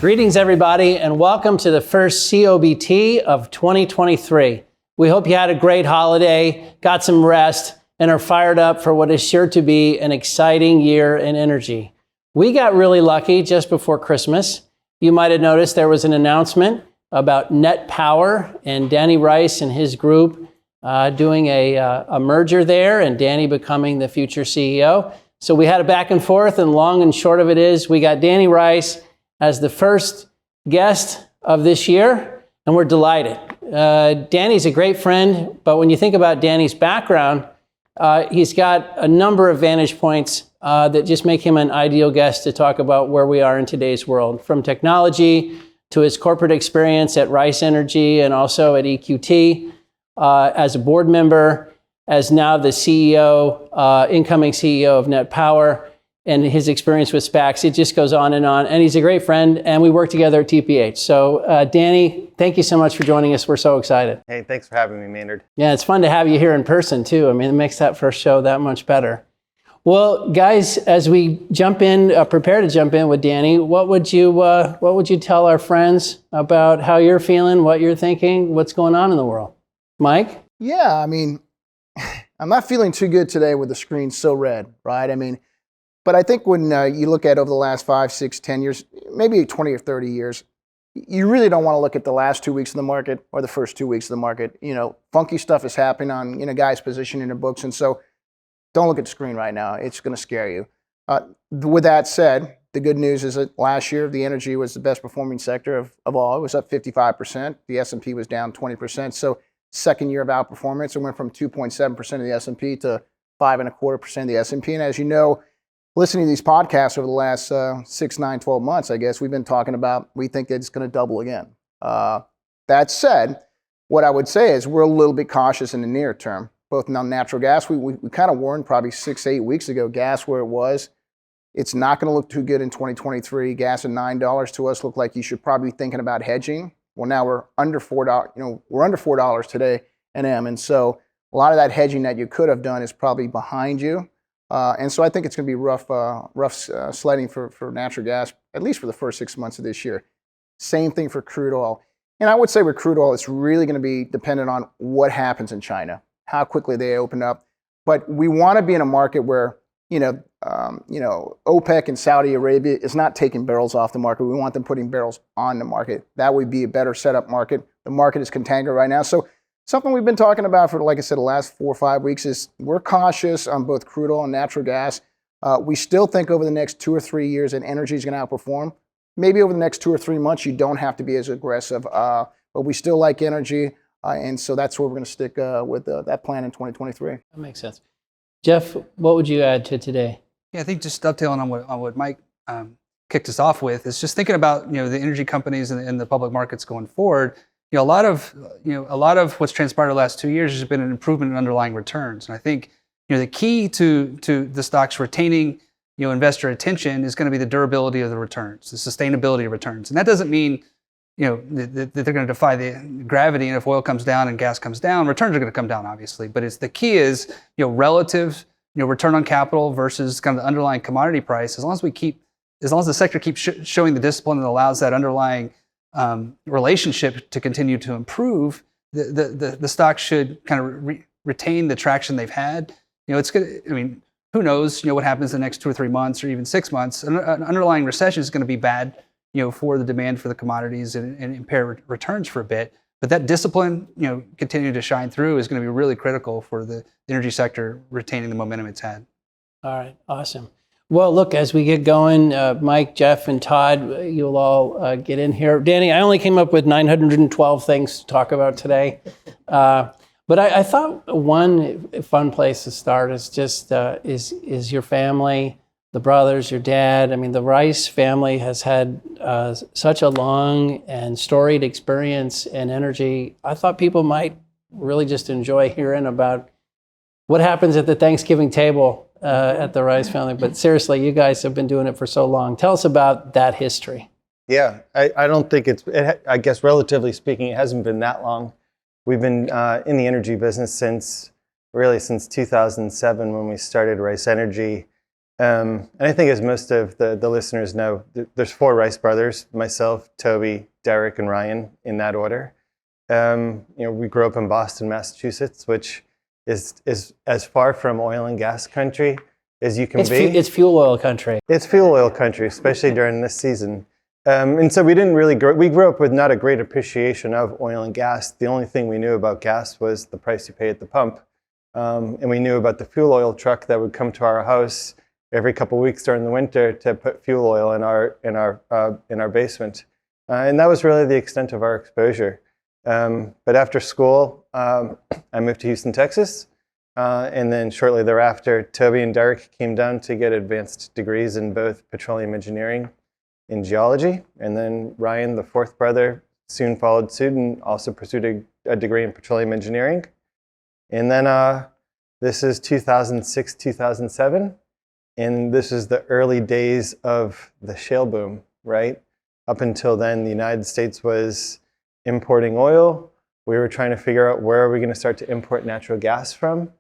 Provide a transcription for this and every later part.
Greetings, everybody, and welcome to the first COBT of 2023. We hope you had a great holiday, got some rest, and are fired up for what is sure to be an exciting year in energy. We got really lucky just before Christmas. You might have noticed there was an announcement about Net Power and Danny Rice and his group doing a merger there, and Danny becoming the future CEO. So we had a back and forth, and long and short of it is we got Danny Rice as the first guest of this year, and we're delighted. Danny's a great friend, but when you think about Danny's background, he's got a number of vantage points that just make him an ideal guest to talk about where we are in today's world, from technology to his corporate experience at Rice Energy and also at EQT, as a board member, as now the CEO, incoming CEO of Net Power, and his experience with SPACs. It just goes on. And he's a great friend, and we work together at TPH. So Danny, thank you so much for joining us. We're so excited. Hey, thanks for having me, Maynard. Yeah, it's fun to have you here in person too. I mean, it makes that first show that much better. Well, guys, as we jump in, prepare to jump in with Danny, what would you tell our friends about how you're feeling, what you're thinking, what's going on in the world? Mike? Yeah, I mean, I'm not feeling too good today with the screen so red, right? I mean, but I think when you look at over the last 5, 6, 10 years, maybe 20 or 30 years, you really don't want to look at the last 2 weeks of the market or the first 2 weeks of the market. You know, funky stuff is happening on, guys' position in their books. And so don't look at the screen right now. It's going to scare you. With that said, the good news is that last year, the energy was the best performing sector of all. It was up 55%. The S&P was down 20%. So second year of outperformance, it went from 2.7% of the S&P to 5.25% of the S&P. And as you know, listening to these podcasts over the last 6, 9, 12 months, I guess, we've been talking about, we think that it's going to double again. That said, what I would say is we're a little bit cautious in the near term, both on natural gas. We kind of warned probably 6, 8 weeks ago, gas where it was. It's not going to look too good in 2023. Gas at $9 to us looked like you should probably be thinking about hedging. Well, now we're under $4. We're under $4 today, NM. And so a lot of that hedging that you could have done is probably behind you. And so I think it's going to be rough sledding for natural gas, at least for the first 6 months of this year. Same thing for crude oil. And I would say with crude oil, it's really going to be dependent on what happens in China, how quickly they open up. But we want to be in a market where, OPEC and Saudi Arabia is not taking barrels off the market. We want them putting barrels on the market. That would be a better setup market. The market is contango right now. So something we've been talking about for, like I said, the last 4 or 5 weeks is we're cautious on both crude oil and natural gas. We still think over the next 2 or 3 years that energy is going to outperform. Maybe over the next 2 or 3 months, you don't have to be as aggressive, but we still like energy. And so that's where we're going to stick with that plan in 2023. That makes sense. Jeff, what would you add to today? Yeah, I think just dovetailing on what Mike kicked us off with is just thinking about the energy companies and the public markets going forward. A lot of what's transpired the last 2 years has been an improvement in underlying returns, and I think the key to the stocks retaining investor attention is going to be the durability of the returns, the sustainability of returns, and that doesn't mean that they're going to defy the gravity. And if oil comes down and gas comes down, returns are going to come down, obviously. But the key is relative return on capital versus kind of the underlying commodity price. As long as the sector keeps showing the discipline that allows that underlying relationship to continue to improve, the stock should kind of retain the traction they've had. It's good. I mean, who knows? What happens in the next 2 or 3 months or even 6 months? An underlying recession is going to be bad, for the demand for the commodities and impair returns for a bit. But that discipline, continue to shine through is going to be really critical for the energy sector retaining the momentum it's had. All right, awesome. Well, look, as we get going, Mike, Jeff, and Todd, you'll all get in here. Danny, I only came up with 912 things to talk about today. But I thought one fun place to start is just is your family, the brothers, your dad. I mean, the Rice family has had such a long and storied experience in energy. I thought people might really just enjoy hearing about what happens at the Thanksgiving table at the Rice family. But seriously, you guys have been doing it for so long. Tell us about that history. Yeah, I don't think I guess relatively speaking, it hasn't been that long. We've been in the energy business since 2007 when we started Rice Energy. And I think, as most of the listeners know, there's four Rice brothers: myself, Toby, Derek, and Ryan, in that order. We grew up in Boston, Massachusetts, which is as far from oil and gas country as you can be. It's fuel oil country. It's fuel oil country, especially during this season. And so we didn't really we grew up with not a great appreciation of oil and gas. The only thing we knew about gas was the price you pay at the pump. And we knew about the fuel oil truck that would come to our house every couple of weeks during the winter to put fuel oil in our basement. And that was really the extent of our exposure. But after school, I moved to Houston, Texas. And then shortly thereafter, Toby and Derek came down to get advanced degrees in both petroleum engineering and geology. And then Ryan, the fourth brother, soon followed suit and also pursued a degree in petroleum engineering. And then this is 2006, 2007. And this is the early days of the shale boom, right? Up until then, the United States was importing oil. We were trying to figure out where are we going to start to import natural gas from.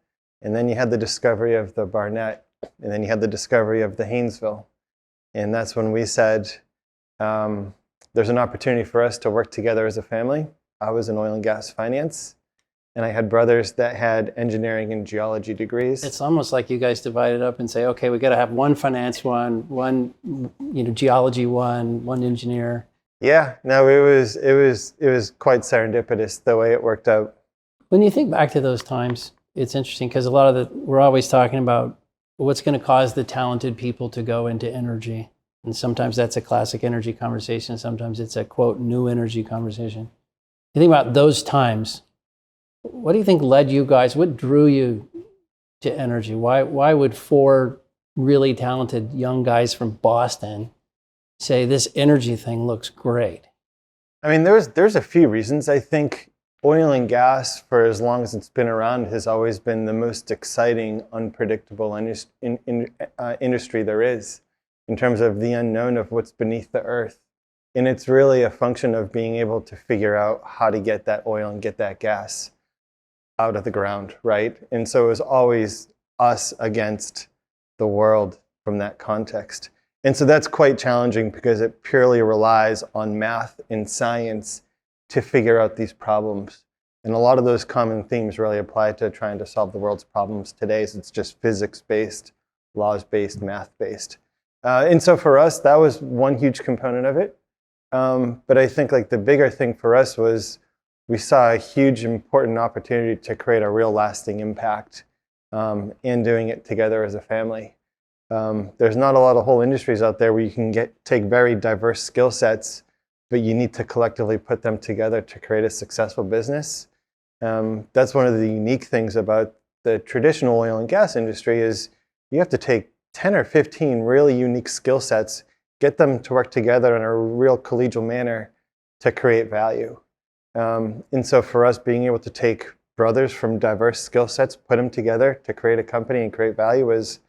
And then you had the discovery of the Barnett. And then you had the discovery of the Haynesville. And that's when we said, there's an opportunity for us to work together as a family. I was in oil and gas finance. And I had brothers that had engineering and geology degrees. It's almost like you guys divided up and say, okay, we got to have one finance one geology one engineer. Yeah, no, it was quite serendipitous the way it worked out. When you think back to those times, it's interesting because we're always talking about what's going to cause the talented people to go into energy. And sometimes that's a classic energy conversation. Sometimes it's a, quote, new energy conversation. You think about those times. What do you think led you guys? What drew you to energy? Why would four really talented young guys from Boston say this energy thing looks great? I mean, there's a few reasons. I think oil and gas, for as long as it's been around, has always been the most exciting, unpredictable industry there is in terms of the unknown of what's beneath the earth. And it's really a function of being able to figure out how to get that oil and get that gas out of the ground, right? And so it was always us against the world from that context. And so that's quite challenging because it purely relies on math and science to figure out these problems. And a lot of those common themes really apply to trying to solve the world's problems today. So it's just physics-based, laws-based, math-based. And so for us, that was one huge component of it. But I think like the bigger thing for us was we saw a huge, important opportunity to create a real lasting impact in doing it together as a family. There's not a lot of whole industries out there where you can take very diverse skill sets, but you need to collectively put them together to create a successful business. That's one of the unique things about the traditional oil and gas industry is you have to take 10 or 15 really unique skill sets, get them to work together in a real collegial manner to create value. And so for us, being able to take brothers from diverse skill sets, put them together to create a company and create value was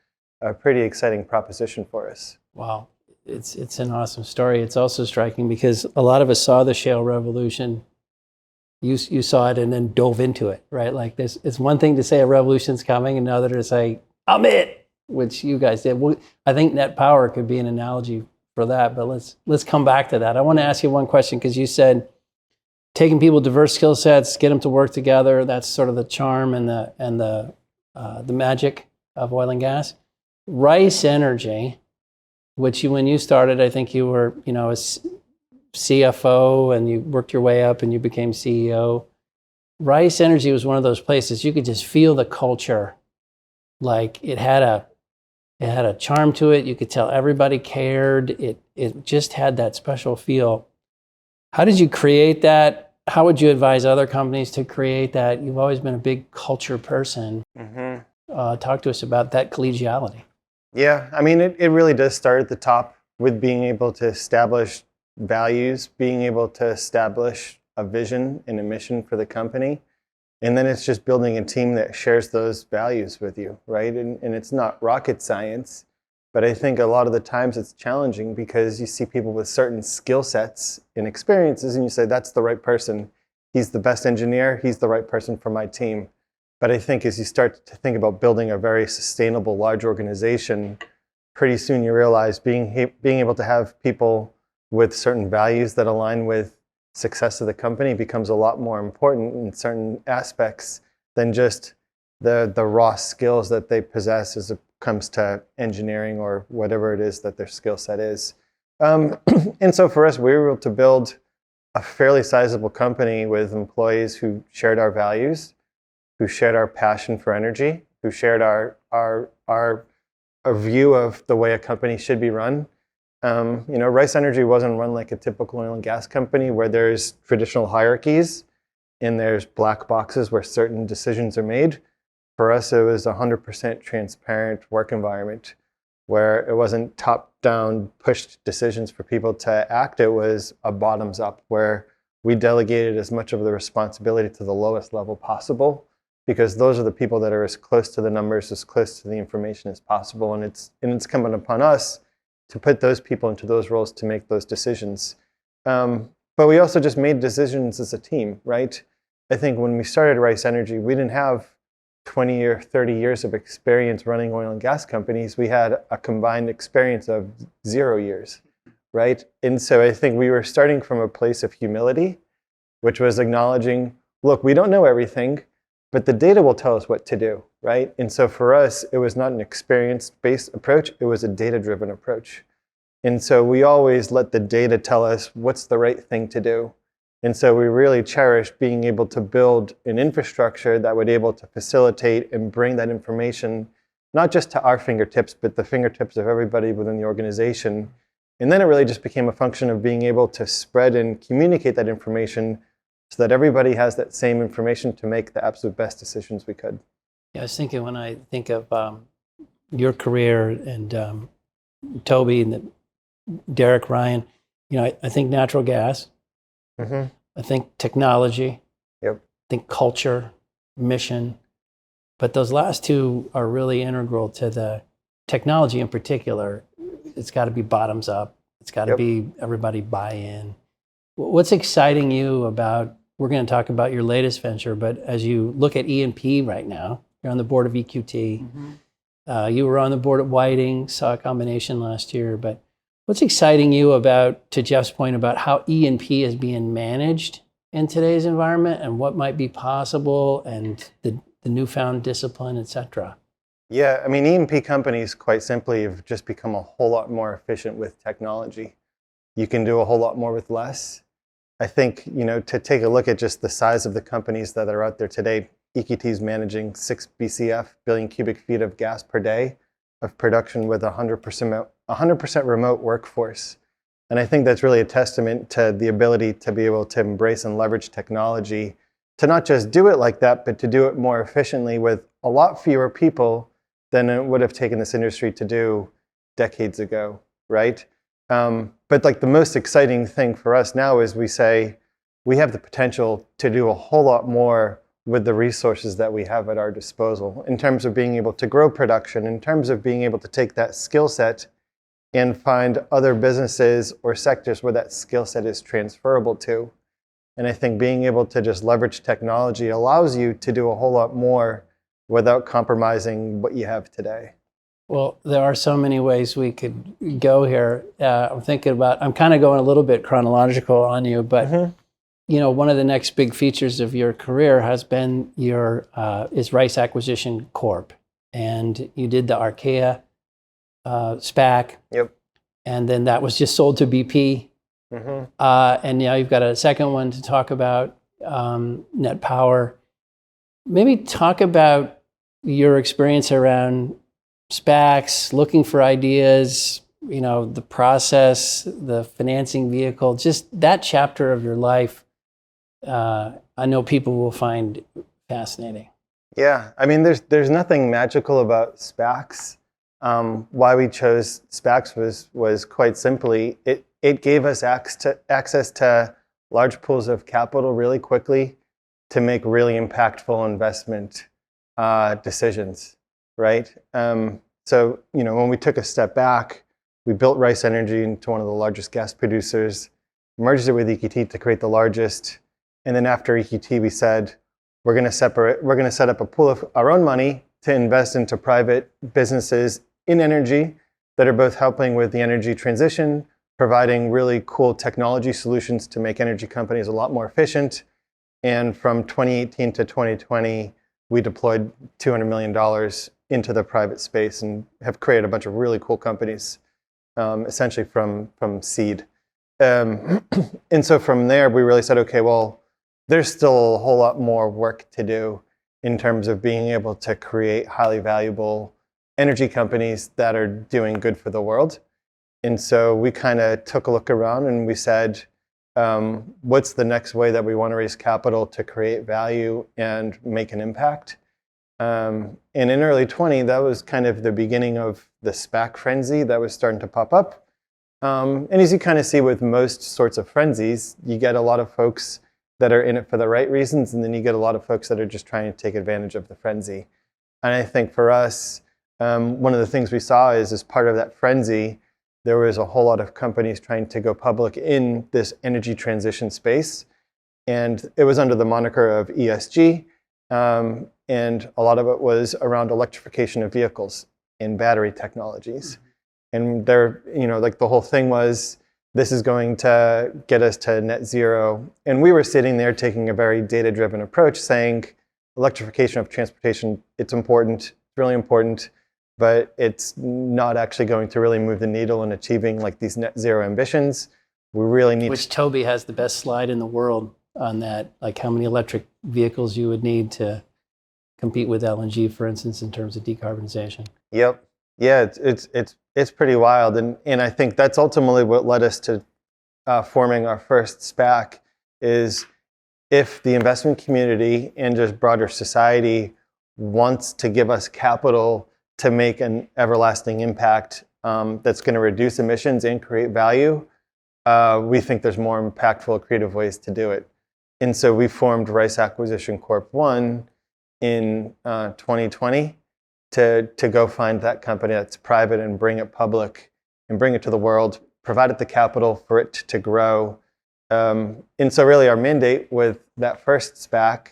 a pretty exciting proposition for us. Wow, it's an awesome story. It's also striking because a lot of us saw the shale revolution. You saw it and then dove into it, right? Like this, it's one thing to say a revolution's coming, and another to say, I'm it, which you guys did. I think net power could be an analogy for that, but let's come back to that. I want to ask you one question because you said, taking people with diverse skill sets, get them to work together. That's sort of the charm and the magic of oil and gas. Rice Energy, which when you started, I think you were, a CFO and you worked your way up and you became CEO. Rice Energy was one of those places you could just feel the culture. Like it had a charm to it. You could tell everybody cared. It just had that special feel. How did you create that? How would you advise other companies to create that? You've always been a big culture person. Mm-hmm. Talk to us about that collegiality. Yeah, I mean, it really does start at the top with being able to establish values, being able to establish a vision and a mission for the company. And then it's just building a team that shares those values with you, right? And it's not rocket science, but I think a lot of the times it's challenging because you see people with certain skill sets and experiences and you say, that's the right person. He's the best engineer. He's the right person for my team. But I think as you start to think about building a very sustainable, large organization, pretty soon you realize being able to have people with certain values that align with success of the company becomes a lot more important in certain aspects than just the raw skills that they possess as it comes to engineering or whatever it is that their skill set is. And so for us, we were able to build a fairly sizable company with employees who shared our values, who shared our passion for energy, who shared our view of the way a company should be run. Rice Energy wasn't run like a typical oil and gas company where there's traditional hierarchies and there's black boxes where certain decisions are made. For us, it was 100% transparent work environment where it wasn't top-down pushed decisions for people to act. It was a bottoms-up where we delegated as much of the responsibility to the lowest level possible because those are the people that are as close to the numbers, as close to the information as possible. And it's incumbent upon us to put those people into those roles to make those decisions. But we also just made decisions as a team, right? I think when we started Rice Energy, we didn't have 20 or 30 years of experience running oil and gas companies. We had a combined experience of 0 years, right? And so I think we were starting from a place of humility, which was acknowledging, look, we don't know everything, but the data will tell us what to do, right? And so for us, it was not an experience-based approach, it was a data-driven approach. And so we always let the data tell us what's the right thing to do. And so we really cherish being able to build an infrastructure that would be able to facilitate and bring that information, not just to our fingertips, but the fingertips of everybody within the organization. And then it really just became a function of being able to spread and communicate that information so that everybody has that same information to make the absolute best decisions we could. Yeah, I was thinking when I think of your career and Toby and Derek, Ryan, I think natural gas. Mm-hmm. I think technology. Yep. I think culture, mission. But those last two are really integral to the technology in particular. It's got to be bottoms up. It's got to be everybody buy in. What's exciting you about, we're going to talk about your latest venture, but as you look at E&P right now, you're on the board of EQT. Mm-hmm. You were on the board at Whiting, saw a combination last year, but what's exciting you about, to Jeff's point, about how E&P is being managed in today's environment and what might be possible and the newfound discipline, et cetera? Yeah, I mean, E&P companies, quite simply, have just become a whole lot more efficient with technology. You can do a whole lot more with less. I think, to take a look at just the size of the companies that are out there today, EQT is managing 6 BCF, billion cubic feet of gas per day of production with 100% remote workforce. And I think that's really a testament to the ability to be able to embrace and leverage technology to not just do it like that, but to do it more efficiently with a lot fewer people than it would have taken this industry to do decades ago, right? But like the most exciting thing for us now is we say we have the potential to do a whole lot more with the resources that we have at our disposal in terms of being able to grow production, in terms of being able to take that skill set and find other businesses or sectors where that skill set is transferable to. And I think being able to just leverage technology allows you to do a whole lot more without compromising what you have today. Well, there are so many ways we could go here. I'm kind of going a little bit chronological on you, but one of the next big features of your career has been is Rice Acquisition Corp. And you did the Archaea SPAC. Yep. And then that was just sold to BP. Mm-hmm. And now you've got a second one to talk about, Net Power. Maybe talk about your experience around SPACs, looking for ideas, the process, the financing vehicle, just that chapter of your life. I know people will find fascinating. Yeah, I mean, there's nothing magical about SPACs. Why we chose SPACs was quite simply, it gave us access to large pools of capital really quickly to make really impactful investment decisions, right? So, when we took a step back, we built Rice Energy into one of the largest gas producers, merged it with EQT to create the largest. And then after EQT, we said, we're going to set up a pool of our own money to invest into private businesses in energy that are both helping with the energy transition, providing really cool technology solutions to make energy companies a lot more efficient. And from 2018 to 2020, we deployed $200 million into the private space and have created a bunch of really cool companies, essentially from seed. And so from there, we really said, okay, well, there's still a whole lot more work to do in terms of being able to create highly valuable energy companies that are doing good for the world. And so we kind of took a look around and we said, what's the next way that we want to raise capital to create value and make an impact? And in early 20, that was kind of the beginning of the SPAC frenzy that was starting to pop up. And as you kind of see with most sorts of frenzies, you get a lot of folks that are in it for the right reasons, and then you get a lot of folks that are just trying to take advantage of the frenzy. And I think for us, one of the things we saw is as part of that frenzy, there was a whole lot of companies trying to go public in this energy transition space. And it was under the moniker of ESG. And a lot of it was around electrification of vehicles and battery technologies. And there, like the whole thing was, this is going to get us to net zero. And we were sitting there taking a very data-driven approach saying, electrification of transportation, it's important, it's really important, but it's not actually going to really move the needle in achieving like these net zero ambitions. We really need Which Toby has the best slide in the world on that, like how many electric vehicles you would need to compete with LNG, for instance, in terms of decarbonization. Yep. Yeah, it's pretty wild. And I think that's ultimately what led us to forming our first SPAC is if the investment community and just broader society wants to give us capital to make an everlasting impact that's going to reduce emissions and create value, we think there's more impactful, creative ways to do it. And so we formed Rice Acquisition Corp. 1 in 2020 to go find that company that's private and bring it public and bring it to the world, provide it the capital for it to grow. And so really our mandate with that first SPAC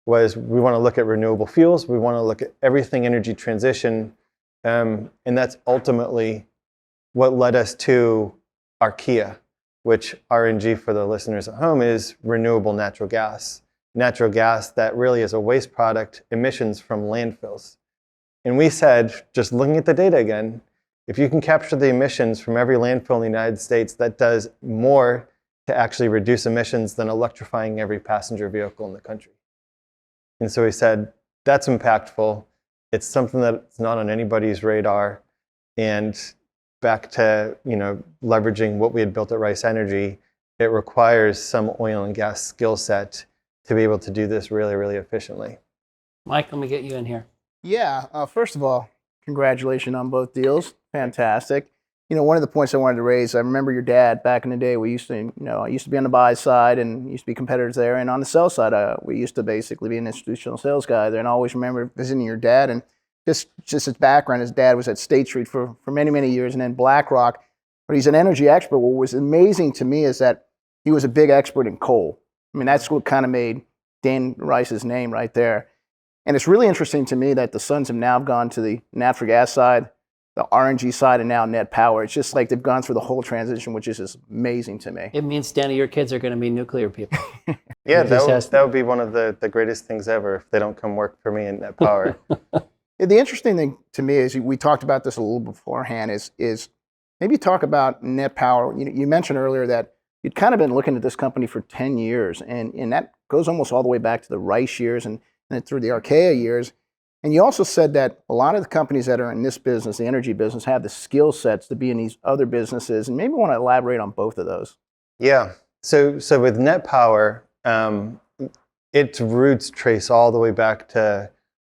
was we want to look at renewable fuels. We want to look at everything energy transition. And that's ultimately what led us to Archaea, which RNG for the listeners at home is renewable natural gas. Natural gas that really is a waste product, emissions from landfills. And we said, just looking at the data again, if you can capture the emissions from every landfill in the United States, that does more to actually reduce emissions than electrifying every passenger vehicle in the country. And so we said, that's impactful. It's something that's not on anybody's radar. And back to leveraging what we had built at Rice Energy, it requires some oil and gas skill set to be able to do this really, really efficiently. Mike, let me get you in here. Yeah, first of all, congratulations on both deals. Fantastic. One of the points I wanted to raise, I remember your dad back in the day. We used to, I used to be on the buy side and used to be competitors there. And on the sell side, we used to basically be an institutional sales guy there. And I always remember visiting your dad. And just his background, his dad was at State Street for many, many years and then BlackRock. But he's an energy expert. What was amazing to me is that he was a big expert in coal. I mean, that's what kind of made Dan Rice's name right there. And it's really interesting to me that the sons have now gone to the natural gas side, the RNG side, and now net power. It's just like they've gone through the whole transition, which is just amazing to me. It means, Danny, your kids are going to be nuclear people. Yeah, that would be one of the greatest things ever if they don't come work for me in net power. The interesting thing to me is, we talked about this a little beforehand, is maybe talk about net power. You mentioned earlier that you'd kind of been looking at this company for 10 years, and that goes almost all the way back to the Rice years and through the Archaea years. And you also said that a lot of the companies that are in this business, the energy business, have the skill sets to be in these other businesses. And maybe want to elaborate on both of those. Yeah. So with net power, its roots trace all the way back to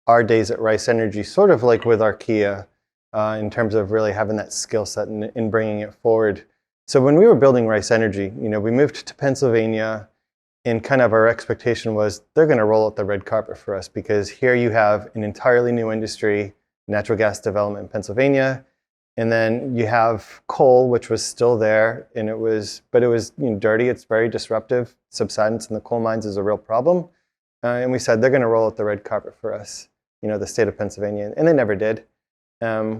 our days at Rice Energy, sort of like with Archaea, in terms of really having that skill set and bringing it forward. So when we were building Rice Energy, we moved to Pennsylvania. And kind of our expectation was they're going to roll out the red carpet for us because here you have an entirely new industry, natural gas development in Pennsylvania. And then you have coal, which was still there. And it was dirty. It's very disruptive. Subsidence in the coal mines is a real problem. And we said they're going to roll out the red carpet for us, the state of Pennsylvania. And they never did,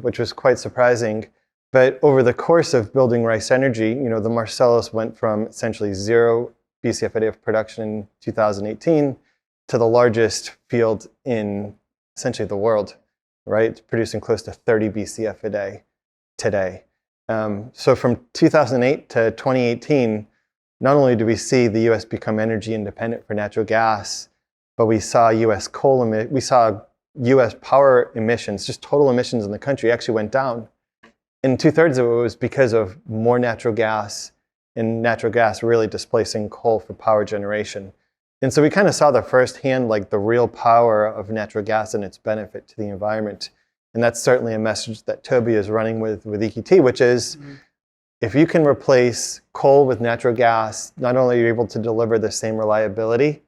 which was quite surprising. But over the course of building Rice Energy, the Marcellus went from essentially 0 BCF a day of production in 2018 to the largest field in essentially the world, right? It's producing close to 30 BCF a day today. So from 2008 to 2018, not only do we see the U.S. become energy independent for natural gas, but we saw U.S. U.S. power emissions, just total emissions in the country, actually went down. And 2/3 of it was because of more natural gas, and natural gas really displacing coal for power generation. And so we kind of saw the firsthand, like the real power of natural gas and its benefit to the environment. And that's certainly a message that Toby is running with EQT, which is if you can replace coal with natural gas, not only are you able to deliver the same reliability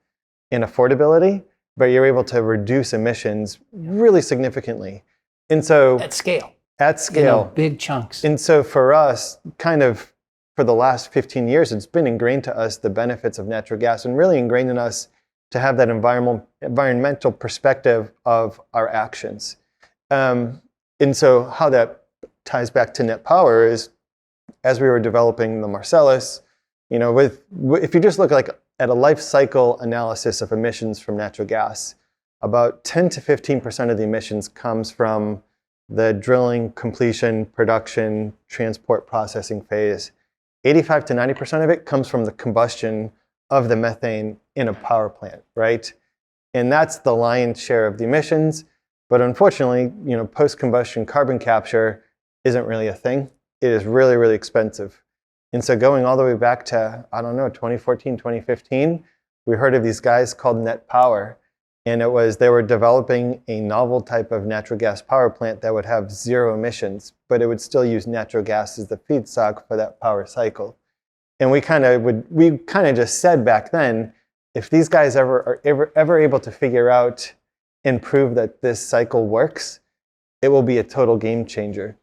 and affordability, but you're able to reduce emissions really significantly. And so At scale. At scale. Big chunks. And so for us, kind of for the last 15 years, it's been ingrained to us the benefits of natural gas, and really ingrained in us to have that environmental perspective of our actions. And so how that ties back to net power is, as we were developing the Marcellus, if you just look at a life cycle analysis of emissions from natural gas, about 10 to 15% of the emissions comes from the drilling, completion, production, transport, processing phase. 85 to 90% of it comes from the combustion of the methane in a power plant, right? And that's the lion's share of the emissions. But unfortunately, post-combustion carbon capture isn't really a thing. It is really, really expensive. And so going all the way back to, 2014, 2015, we heard of these guys called Net Power. And they were developing a novel type of natural gas power plant that would have 0 emissions, but it would still use natural gas as the feedstock for that power cycle. And we kind of just said back then, if these guys are ever able to figure out and prove that this cycle works, it will be a total game changer.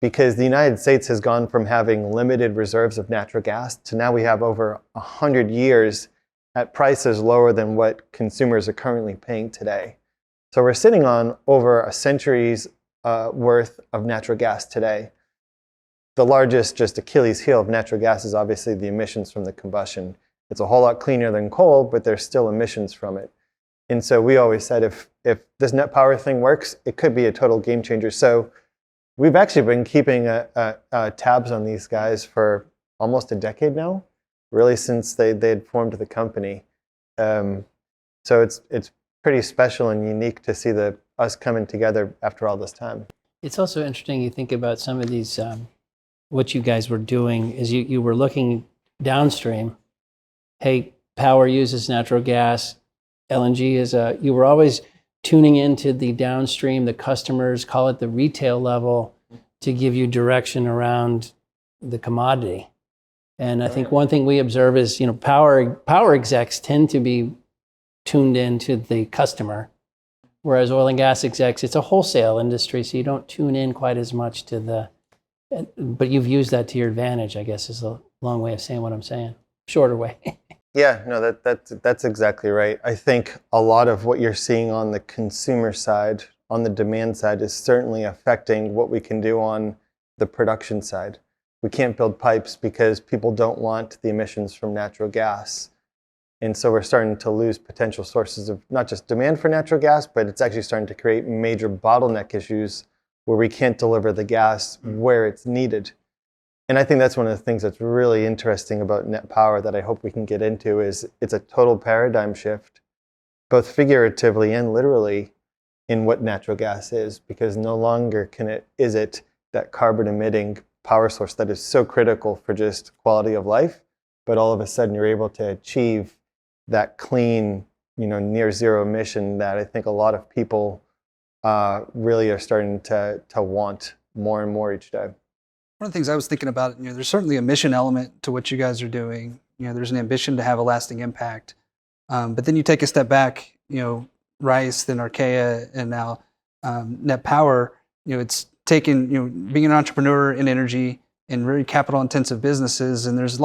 Because the United States has gone from having limited reserves of natural gas to now we have over 100 years at prices lower than what consumers are currently paying today. So we're sitting on over a century's worth of natural gas today. The largest just Achilles heel of natural gas is obviously the emissions from the combustion. It's a whole lot cleaner than coal, but there's still emissions from it. And so we always said if this net power thing works, it could be a total game changer. So we've actually been keeping tabs on these guys for almost a decade now, really since they had formed the company. So it's pretty special and unique to see us coming together after all this time. It's also interesting, you think about some of these, what you guys were doing is you were looking downstream. Hey, power uses natural gas. LNG you were always tuning into the downstream, the customers, call it the retail level, to give you direction around the commodity. And I think one thing we observe is, power execs tend to be tuned into the customer, whereas oil and gas execs, it's a wholesale industry, so you don't tune in quite as much to but you've used that to your advantage, I guess, is a long way of saying what I'm saying. Shorter way. Yeah, no, that's exactly right. I think a lot of what you're seeing on the consumer side, on the demand side, is certainly affecting what we can do on the production side. We can't build pipes because people don't want the emissions from natural gas. And so we're starting to lose potential sources of not just demand for natural gas, but it's actually starting to create major bottleneck issues where we can't deliver the gas where it's needed. And I think that's one of the things that's really interesting about net power that I hope we can get into is it's a total paradigm shift, both figuratively and literally, in what natural gas is, because no longer is it that carbon emitting power source that is so critical for just quality of life, but all of a sudden you're able to achieve that clean, near zero emission that I think a lot of people really are starting to want more and more each day. One of the things I was thinking about, there's certainly a mission element to what you guys are doing. There's an ambition to have a lasting impact. But then you take a step back, Rice, then Archaea, and now Net Power. It's taken, being an entrepreneur in energy in very capital-intensive businesses, and there's a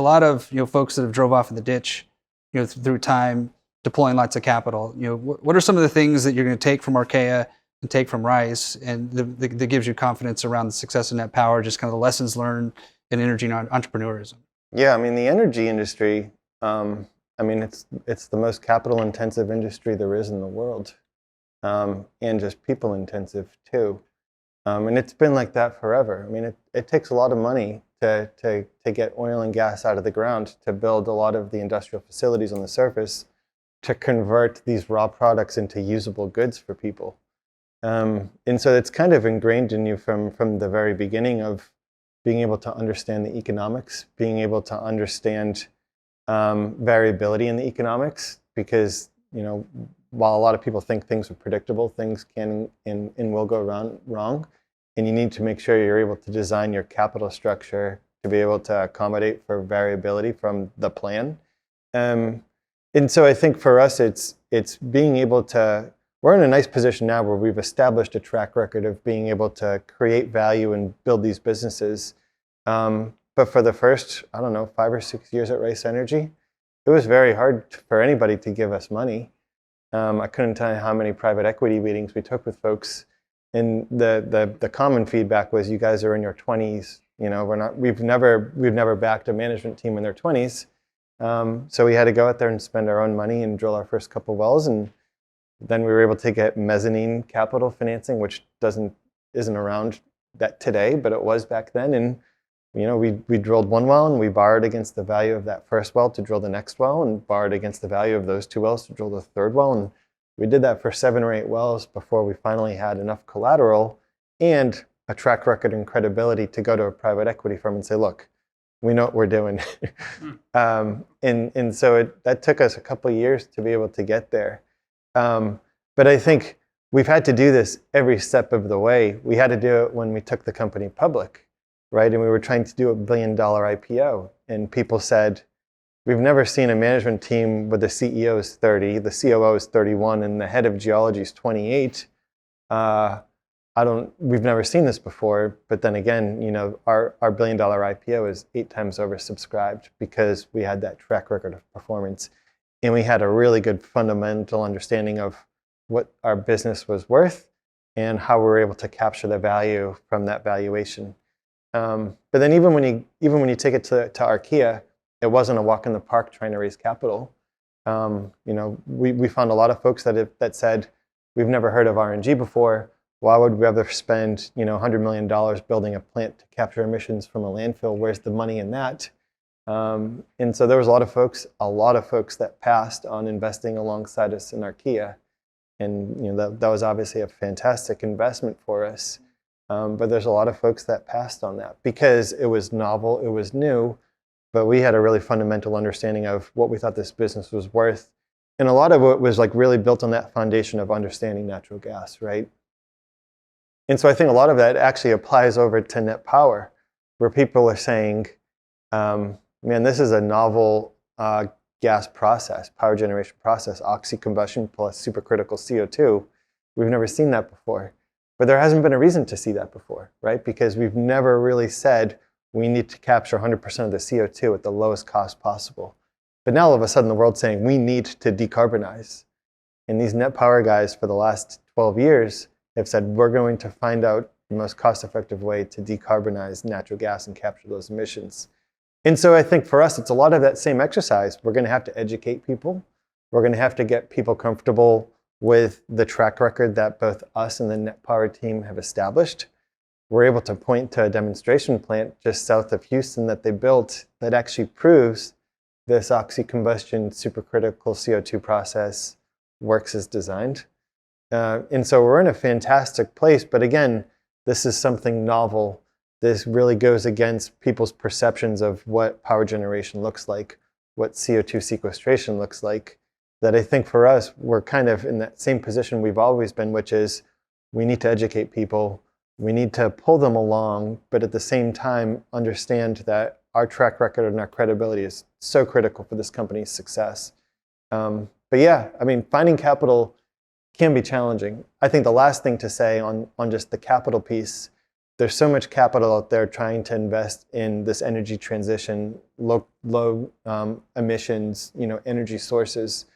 lot of folks that have drove off in the ditch, through time, deploying lots of capital. What are some of the things that you're going to take from Archaea and take from Rice, and that gives you confidence around the success of Net Power, just kind of the lessons learned in energy entrepreneurism? Yeah, I mean, the energy industry, I mean, it's the most capital intensive industry there is in the world, and just people intensive too. And it's been like that forever. I mean, it takes a lot of money to get oil and gas out of the ground, to build a lot of the industrial facilities on the surface, to convert these raw products into usable goods for people. And so it's kind of ingrained in you from the very beginning of being able to understand the economics, being able to understand variability in the economics, because, you know, while a lot of people think things are predictable, things can and will go wrong, and you need to make sure you're able to design your capital structure to be able to accommodate for variability from the plan. And so I think for us, it's being able to, we're in a nice position now where we've established a track record of being able to create value and build these businesses. But for the first, I don't know, 5 or 6 years at Rice Energy, it was very hard for anybody to give us money. I couldn't tell you how many private equity meetings we took with folks, and the common feedback was, you guys are in your 20s. You know, we've never backed a management team in their 20s. So we had to go out there and spend our own money and drill our first couple wells, and then we were able to get mezzanine capital financing, which isn't around that today, but it was back then. And you know, we drilled one well, and we borrowed against the value of that first well to drill the next well, and borrowed against the value of those 2 wells to drill the third well. And we did that for 7 or 8 wells before we finally had enough collateral and a track record and credibility to go to a private equity firm and say, look, we know what we're doing. And so that took us a couple of years to be able to get there. But I think we've had to do this every step of the way. We had to do it when we took the company public, right? And we were trying to do a $1 billion IPO. And people said, we've never seen a management team where the CEO is 30, the COO is 31, and the head of geology is 28. We've never seen this before. But then again, you know, our $1 billion IPO is 8 times oversubscribed because we had that track record of performance. And we had a really good fundamental understanding of what our business was worth and how we were able to capture the value from that valuation. But then even when you take it to Archaea, it wasn't a walk in the park trying to raise capital. You know, we found a lot of folks that said, we've never heard of RNG before. Why would we ever spend, you know, $100 million building a plant to capture emissions from a landfill? Where's the money in that? And so there was a lot of folks that passed on investing alongside us in Archaea. And you know, that was obviously a fantastic investment for us. But there's a lot of folks that passed on that because it was novel, it was new, but we had a really fundamental understanding of what we thought this business was worth. And a lot of it was like really built on that foundation of understanding natural gas, right? And so I think a lot of that actually applies over to Net Power, where people are saying, man, this is a novel gas process, power generation process, oxy-combustion plus supercritical CO2. We've never seen that before. But there hasn't been a reason to see that before, right? Because we've never really said we need to capture 100% of the CO2 at the lowest cost possible. But now all of a sudden the world's saying we need to decarbonize. And these Net Power guys for the last 12 years have said we're going to find out the most cost-effective way to decarbonize natural gas and capture those emissions. And so I think for us, it's a lot of that same exercise. We're going to have to educate people. We're going to have to get people comfortable with the track record that both us and the Net Power team have established. We're able to point to a demonstration plant just south of Houston that they built that actually proves this oxy-combustion supercritical CO2 process works as designed. And so we're in a fantastic place. But again, this is something novel. This really goes against people's perceptions of what power generation looks like, what CO2 sequestration looks like. That I think for us, we're kind of in that same position we've always been, which is we need to educate people. We need to pull them along, but at the same time, understand that our track record and our credibility is so critical for this company's success. But yeah, I mean, finding capital can be challenging. I think the last thing to say on just the capital piece, there's so much capital out there trying to invest in this energy transition, low emissions, energy sources.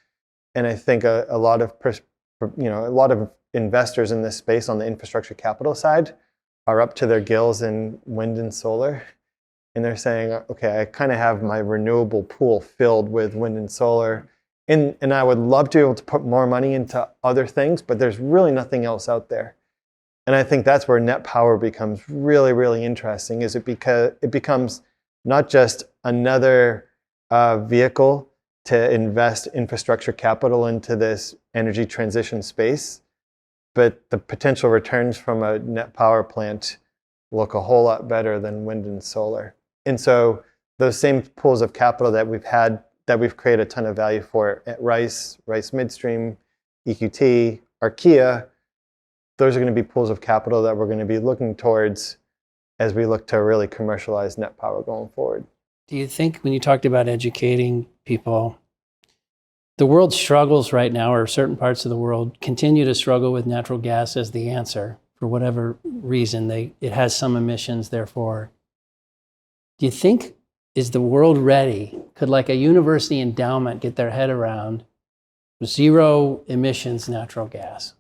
And I think a lot of investors in this space on the infrastructure capital side are up to their gills in wind and solar. And they're saying, okay, I kind of have my renewable pool filled with wind and solar. And I would love to be able to put more money into other things, but there's really nothing else out there. And I think that's where net power becomes really, really interesting, is because it becomes not just another vehicle to invest infrastructure capital into this energy transition space, but the potential returns from a net power plant look a whole lot better than wind and solar. And so those same pools of capital that we've created a ton of value for at Rice Midstream, EQT, Archaea, those are going to be pools of capital that we're going to be looking towards as we look to really commercialize net power going forward. Do you think, when you talked about educating people, the world struggles right now, or certain parts of the world continue to struggle with natural gas as the answer for whatever reason? It has some emissions, therefore. Do you think, is the world ready? Could like a university endowment get their head around zero emissions natural gas?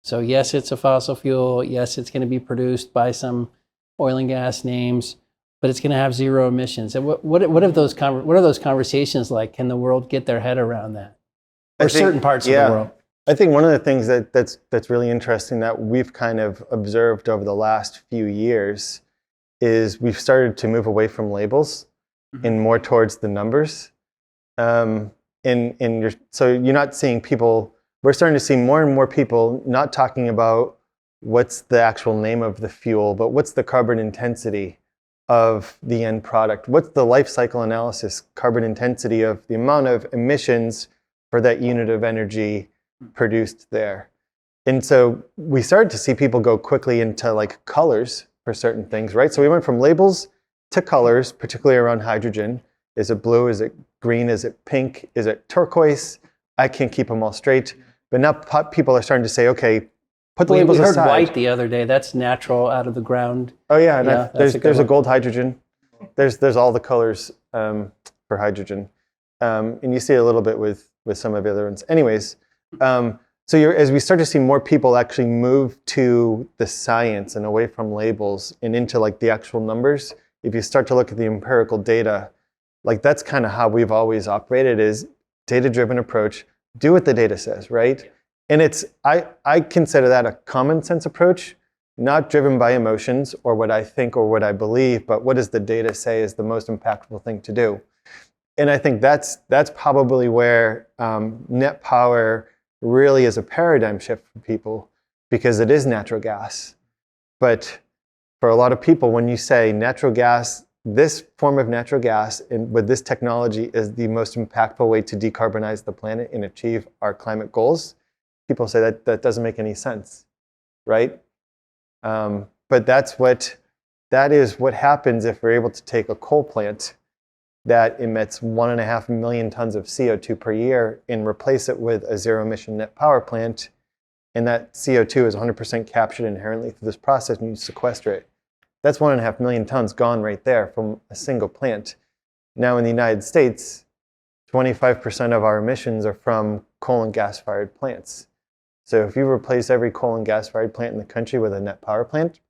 So yes, it's a fossil fuel. Yes, it's going to be produced by some oil and gas names, but it's going to have zero emissions. And what are those conversations like? Can the world get their head around that? Or certain parts of the world? I think one of the things that's really interesting that we've kind of observed over the last few years is we've started to move away from labels and more towards the numbers. So you're not seeing people. We're starting to see more and more people not talking about what's the actual name of the fuel, but what's the carbon intensity of the end product? What's the life cycle analysis carbon intensity of the amount of emissions for that unit of energy produced there? And so we started to see people go quickly into like colors for certain things, right? So we went from labels to colors, particularly around hydrogen. Is it blue? Is it green? Is it pink? Is it turquoise? I can't keep them all straight. But now people are starting to say, okay, put the labels aside. We heard white the other day. That's natural, out of the ground. Oh yeah, and there's a gold hydrogen. There's all the colors for hydrogen, and you see a little bit with some of the other ones. Anyways, so as we start to see more people actually move to the science and away from labels and into like the actual numbers, if you start to look at the empirical data, like that's kind of how we've always operated, is data-driven approach. Do what the data says, right? And I consider that a common sense approach, not driven by emotions or what I think or what I believe, but what does the data say is the most impactful thing to do. And I think that's probably where net power really is a paradigm shift for people, because it is natural gas. But for a lot of people, when you say natural gas, this form of natural gas and with this technology is the most impactful way to decarbonize the planet and achieve our climate goals, people say that doesn't make any sense, right? But that is what happens if we're able to take a coal plant that emits 1.5 million tons of CO2 per year and replace it with a zero emission net power plant, and that CO2 is 100% captured inherently through this process and you sequester it. That's 1.5 million tons gone right there from a single plant. Now in the United States, 25% of our emissions are from coal and gas-fired plants. So if you replace every coal and gas-fired plant in the country with a net power plant,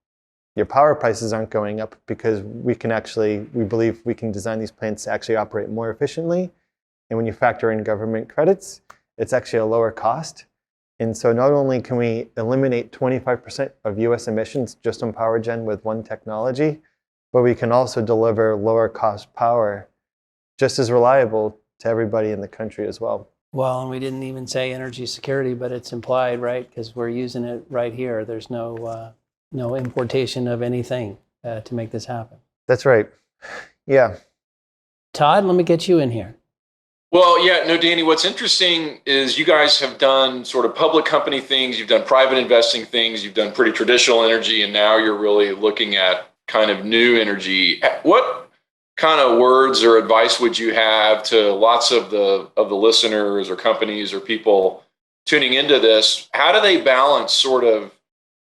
your power prices aren't going up, because we believe we can design these plants to actually operate more efficiently. And when you factor in government credits, it's actually a lower cost. And so not only can we eliminate 25% of US emissions just on power gen with one technology, but we can also deliver lower cost power just as reliable to everybody in the country as well. Well, and we didn't even say energy security, but it's implied, right? Because we're using it right here. There's no importation of anything to make this happen. That's right. Yeah. Todd, let me get you in here. Well, yeah, no, Danny, what's interesting is you guys have done sort of public company things, you've done private investing things, you've done pretty traditional energy, and now you're really looking at kind of new energy. What kind of words or advice would you have to lots of the listeners or companies or people tuning into this? How do they balance sort of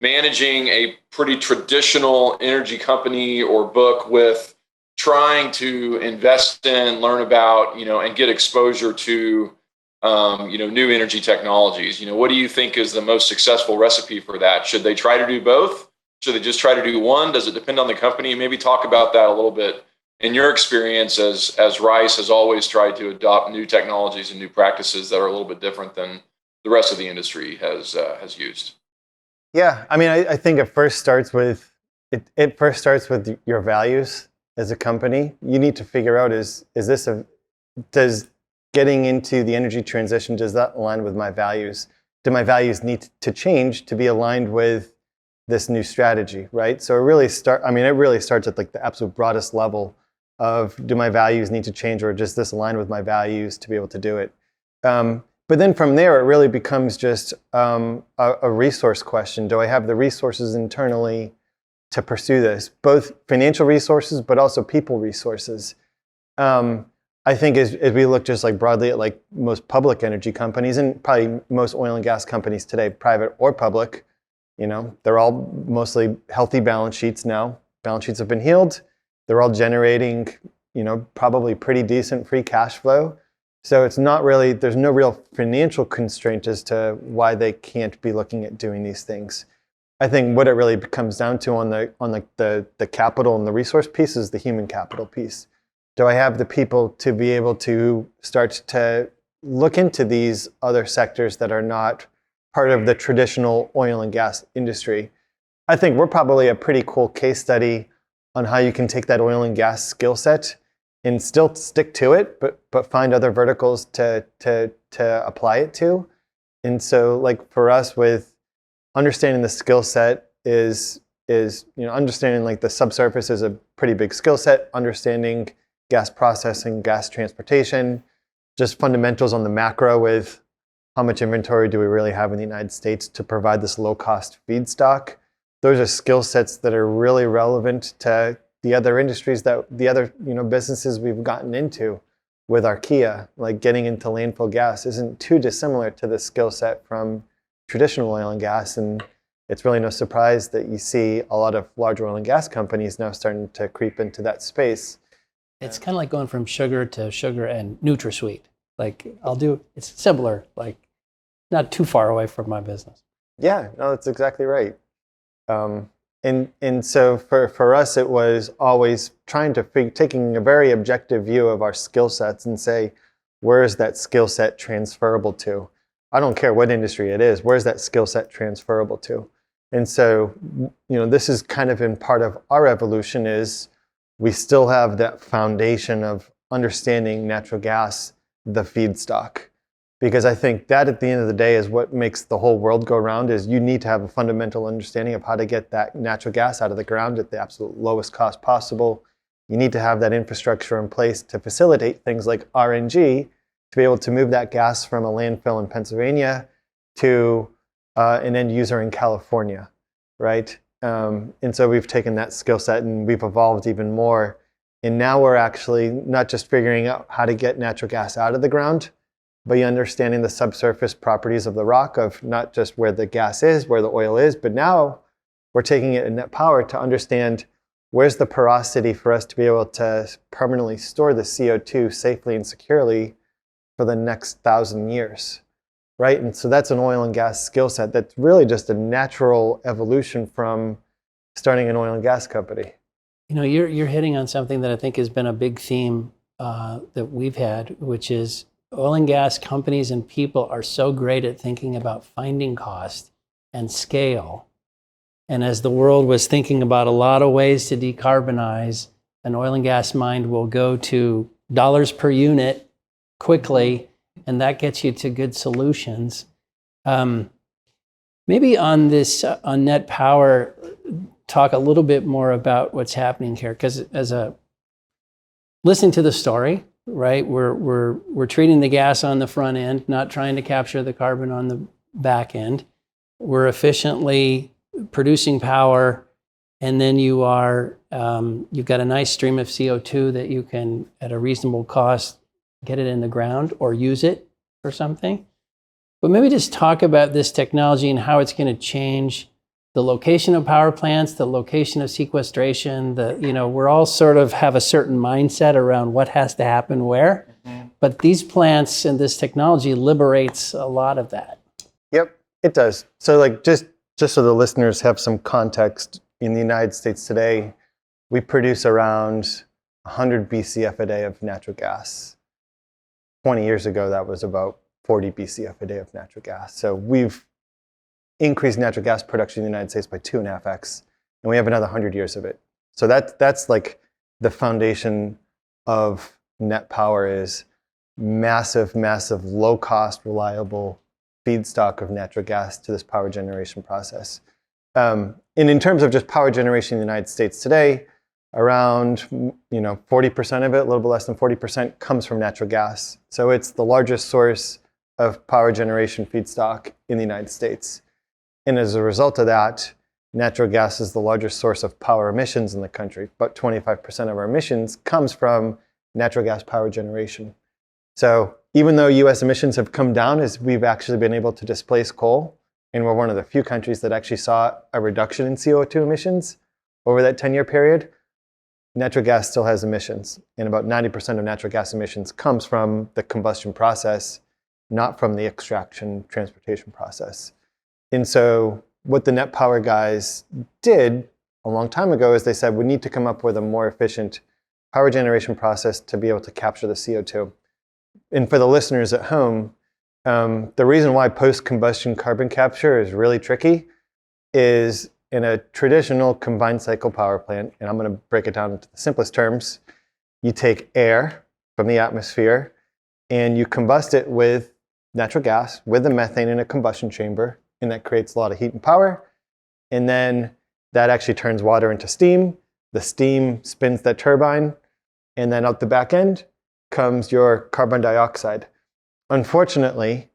managing a pretty traditional energy company or book with trying to invest in, learn about, and get exposure to new energy technologies. What do you think is the most successful recipe for that? Should they try to do both? Should they just try to do one? Does it depend on the company? Maybe talk about that a little bit in your experience as Rice has always tried to adopt new technologies and new practices that are a little bit different than the rest of the industry has used. Yeah, I mean, I think it first starts with your values as a company. You need to figure out does getting into the energy transition, does that align with my values? Do my values need to change to be aligned with this new strategy, right? So it really starts at like the absolute broadest level of, do my values need to change, or does this align with my values to be able to do it? But then from there, it really becomes just a resource question. Do I have the resources internally to pursue this? Both financial resources, but also people resources. I think as we look just like broadly at like most public energy companies, and probably most oil and gas companies today, private or public, they're all mostly healthy balance sheets now. Balance sheets have been healed. They're all generating, probably pretty decent free cash flow. So it's not really, there's no real financial constraint as to why they can't be looking at doing these things. I think what it really comes down to on the capital and the resource piece is the human capital piece. Do I have the people to be able to start to look into these other sectors that are not part of the traditional oil and gas industry? I think we're probably a pretty cool case study on how you can take that oil and gas skill set and still stick to it, but find other verticals to apply it to. And so, like for us, with understanding the skill set is understanding like the subsurface is a pretty big skill set. Understanding gas processing, gas transportation, just fundamentals on the macro with how much inventory do we really have in the United States to provide this low-cost feedstock. Those are skill sets that are really relevant to the other industries businesses we've gotten into with Archaea. Like getting into landfill gas isn't too dissimilar to the skill set from traditional oil and gas. And it's really no surprise that you see a lot of large oil and gas companies now starting to creep into that space. It's kind of like going from sugar to sugar and NutraSweet. Like it's similar, like not too far away from my business. Yeah, no, that's exactly right. And so for us, it was always trying to taking a very objective view of our skill sets and say, where is that skill set transferable to? I don't care what industry it is, where's that skill set transferable to? And so, this is kind of in part of our evolution is we still have that foundation of understanding natural gas, the feedstock. Because I think that at the end of the day is what makes the whole world go round, is you need to have a fundamental understanding of how to get that natural gas out of the ground at the absolute lowest cost possible. You need to have that infrastructure in place to facilitate things like RNG, to be able to move that gas from a landfill in Pennsylvania to an end user in California, right? And so we've taken that skill set and we've evolved even more. And now we're actually not just figuring out how to get natural gas out of the ground, but understanding the subsurface properties of the rock, of not just where the gas is, where the oil is, but now we're taking it in Net Power to understand where's the porosity for us to be able to permanently store the CO2 safely and securely for the next 1,000 years, right? And so that's an oil and gas skill set that's really just a natural evolution from starting an oil and gas company. You're hitting on something that I think has been a big theme that we've had, which is oil and gas companies and people are so great at thinking about finding cost and scale. And as the world was thinking about a lot of ways to decarbonize, an oil and gas mind will go to dollars per unit quickly, and that gets you to good solutions. Maybe on Net Power, talk a little bit more about what's happening here, because listening to the story, right? We're treating the gas on the front end, not trying to capture the carbon on the back end. We're efficiently producing power, and then you've got a nice stream of CO2 that you can, at a reasonable cost, get it in the ground or use it for something. But maybe just talk about this technology and how it's going to change the location of power plants, the location of sequestration. We're all sort of have a certain mindset around what has to happen where. But these plants and this technology liberates a lot of that. Yep, it does. So like just so the listeners have some context, in the United States today, we produce around 100 BCF a day of natural gas. 20 years ago, that was about 40 BCF a day of natural gas. So we've increased natural gas production in the United States by 2.5x, and we have another 100 years of it. So that's like the foundation of net power is massive, low-cost, reliable feedstock of natural gas to this power generation process. And in terms of just power generation in the United States today, around 40% of it, a little bit less than 40%, comes from natural gas. So it's the largest source of power generation feedstock in the United States. And as a result of that, natural gas is the largest source of power emissions in the country. About 25% of our emissions comes from natural gas power generation. So even though US emissions have come down as we've actually been able to displace coal, and we're one of the few countries that actually saw a reduction in CO2 emissions over that 10-year period, natural gas still has emissions. And about 90% of natural gas emissions comes from the combustion process, not from the extraction transportation process. And so what the Net Power guys did a long time ago is they said, we need to come up with a more efficient power generation process to be able to capture the CO2. And for the listeners at home, the reason why post-combustion carbon capture is really tricky is in a traditional combined cycle power plant, and I'm going to break it down into the simplest terms, you take air from the atmosphere and you combust it with natural gas, with the methane in a combustion chamber, and that creates a lot of heat and power. And then that actually turns water into steam. The steam spins that turbine, and then out the back end comes your carbon dioxide. Unfortunately,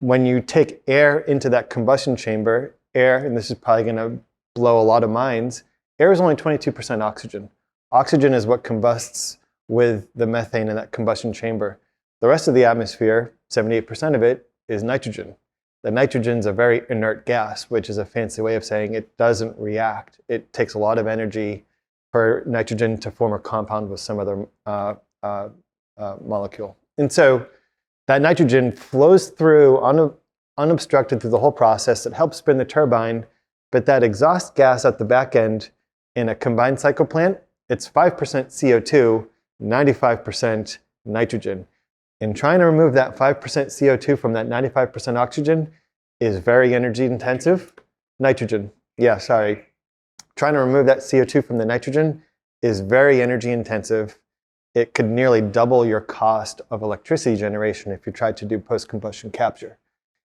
when you take air into that combustion chamber, air, and this is probably going to blow a lot of minds, air is only 22% oxygen. Oxygen is what combusts with the methane in that combustion chamber. The rest of the atmosphere, 78% of it, is nitrogen. The nitrogen is a very inert gas, which is a fancy way of saying it doesn't react. It takes a lot of energy for nitrogen to form a compound with some other molecule. And so that nitrogen flows through unobstructed through the whole process. It helps spin the turbine, but that exhaust gas at the back end in a combined cycle plant, it's 5% CO2, 95% nitrogen. And trying to remove that 5% CO2 from that 95% oxygen is very energy intensive. Nitrogen, trying to remove that CO2 from the nitrogen is very energy intensive. It could nearly double your cost of electricity generation if you tried to do post-combustion capture.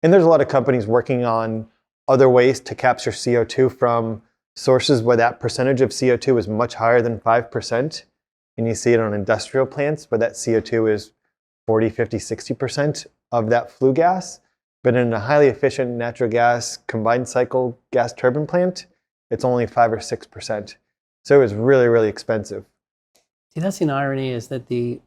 And there's a lot of companies working on other ways to capture CO2 from sources where that percentage of CO2 is much higher than 5%. And you see it on industrial plants where that CO2 is 40, 50, 60% of that flue gas. But in a highly efficient natural gas combined cycle gas turbine plant, it's only 5 or 6%. So it's really, really expensive. See, that's the irony is that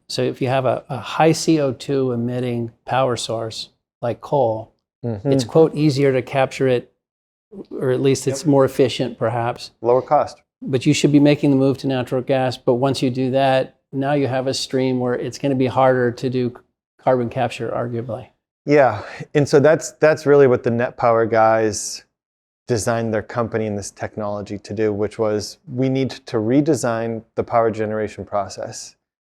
so if you have a high CO2 emitting power source like coal, it's, quote, easier to capture it, or at least it's more efficient perhaps. Lower cost. But you should be making the move to natural gas. But once you do that, now you have a stream where it's going to be harder to do carbon capture, arguably. Yeah, and so that's really what the Net Power guys designed their company and this technology to do, which was we need to redesign the power generation process.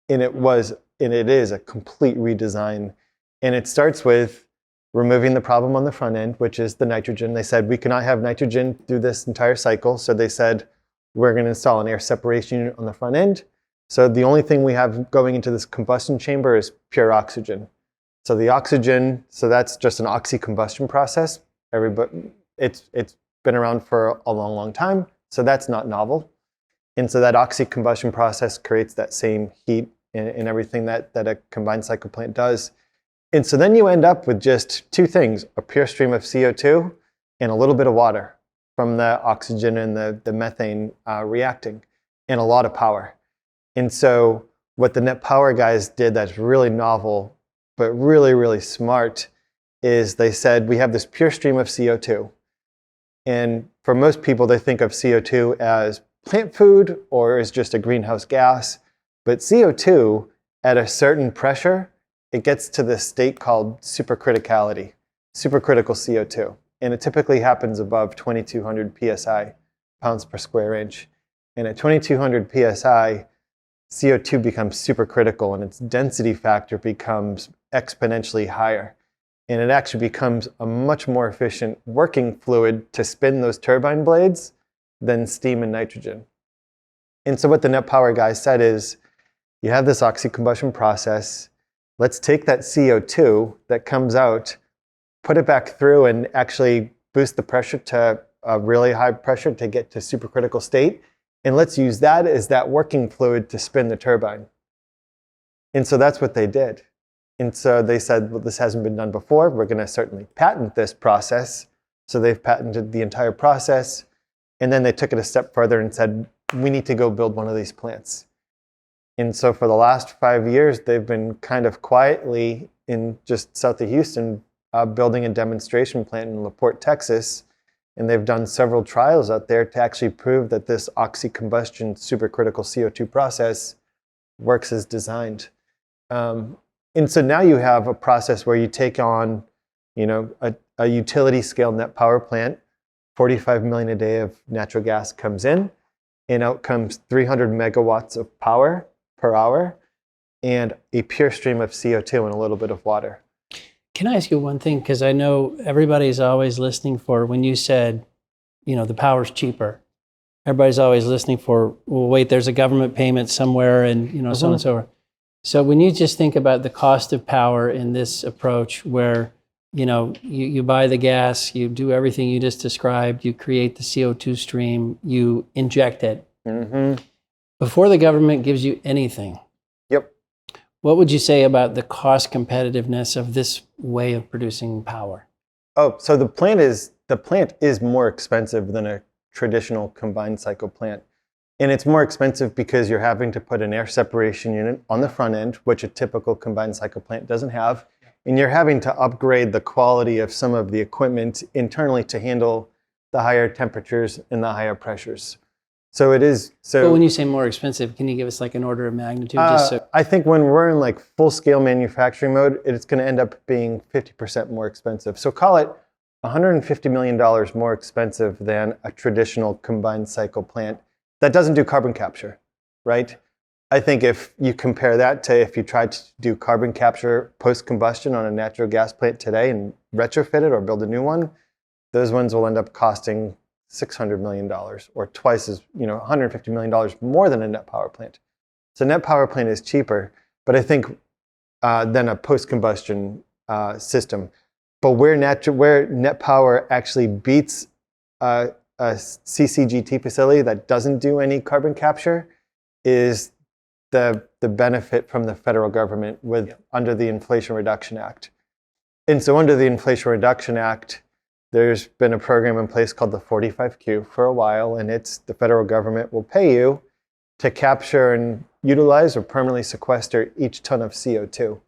And it is a complete redesign. And it starts with removing the problem on the front end, which is the nitrogen. They said we cannot have nitrogen through this entire cycle. So they said we're going to install an air separation unit on the front end. So the only thing we have going into this combustion chamber is pure oxygen. So the oxygen, so that's just an oxy-combustion process. It's been around for a long, long time, so that's not novel. And so that oxy-combustion process creates that same heat and everything that a combined cycle plant does. And so then you end up with just two things, a pure stream of CO2 and a little bit of water from the oxygen and the methane reacting, and a lot of power. And so what the Net Power guys did that's really novel, but really, really smart, is they said, we have this pure stream of CO2. And for most people, they think of CO2 as plant food or as just a greenhouse gas. But CO2 at a certain pressure it gets to this state called supercriticality, supercritical CO2. And it typically happens above 2,200 psi, pounds per square inch. And at 2,200 psi, CO2 becomes supercritical and its density factor becomes exponentially higher. And it actually becomes a much more efficient working fluid to spin those turbine blades than steam and nitrogen. And so what the Net Power guys said is, you have this oxy-combustion process, let's take that CO2 that comes out, put it back through and actually boost the pressure to a really high pressure to get to supercritical state. And let's use that as that working fluid to spin the turbine. And so that's what they did. And so they said, well, this hasn't been done before. We're going to certainly patent this process. So they've patented the entire process. And then they took it a step further and said, we need to go build one of these plants. And so for the last 5 years, they've been kind of quietly in just south of Houston, building a demonstration plant in La Porte, Texas. And they've done several trials out there to actually prove that this oxy-combustion supercritical CO2 process works as designed. And so now you have a process where you take on, a utility scale net power plant, 45 million a day of natural gas comes in, and out comes 300 megawatts of power per hour, and a pure stream of CO2 and a little bit of water. Can I ask you one thing? Because I know everybody's always listening for, when you said, the power's cheaper, everybody's always listening for, well, wait, there's a government payment somewhere and, so on and so forth. So when you just think about the cost of power in this approach where, you buy the gas, you do everything you just described, you create the CO2 stream, you inject it. Mm-hmm. Before the government gives you anything, Yep. what would you say about the cost competitiveness of this way of producing power? Oh, so the plant is more expensive than a traditional combined cycle plant. And it's more expensive because you're having to put an air separation unit on the front end, which a typical combined cycle plant doesn't have. And you're having to upgrade the quality of some of the equipment internally to handle the higher temperatures and the higher pressures. So it is. So But when you say more expensive, can you give us like an order of magnitude? I think when we're in like full scale manufacturing mode, it's going to end up being 50% more expensive. So call it $150 million more expensive than a traditional combined cycle plant that doesn't do carbon capture, right? I think if you compare that to if you tried to do carbon capture post-combustion on a natural gas plant today and retrofit it or build a new one, those ones will end up costing $600 million or twice as, $150 million more than a net power plant. So net power plant is cheaper, but I think than a post-combustion system. But where net power actually beats a CCGT facility that doesn't do any carbon capture is the benefit from the federal government under the Inflation Reduction Act. And so under the Inflation Reduction Act, there's been a program in place called the 45Q for a while, and it's the federal government will pay you to capture and utilize or permanently sequester each ton of CO2.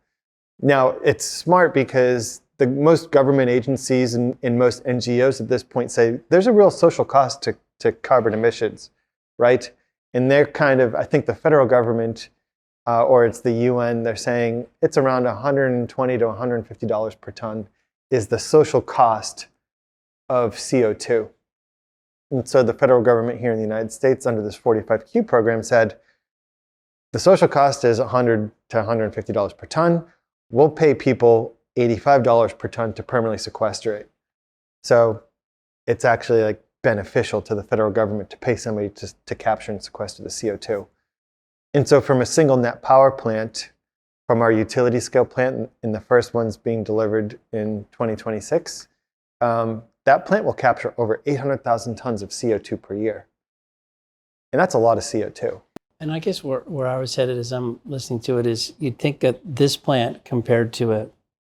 Now, it's smart because most government agencies and most NGOs at this point say there's a real social cost to carbon emissions, right? And they're I think the federal government, or it's the UN, they're saying it's around $120 to $150 per ton is the social cost of CO2. And so the federal government here in the United States under this 45Q program said, the social cost is $100 to $150 per ton. We'll pay people $85 per ton to permanently sequester it. So it's actually beneficial to the federal government to pay somebody to capture and sequester the CO2. And so from a single net power plant, from our utility scale plant, and the first one's being delivered in 2026, that plant will capture over 800,000 tons of CO2 per year. And that's a lot of CO2. And I guess where I was headed as I'm listening to it is you'd think that this plant compared to a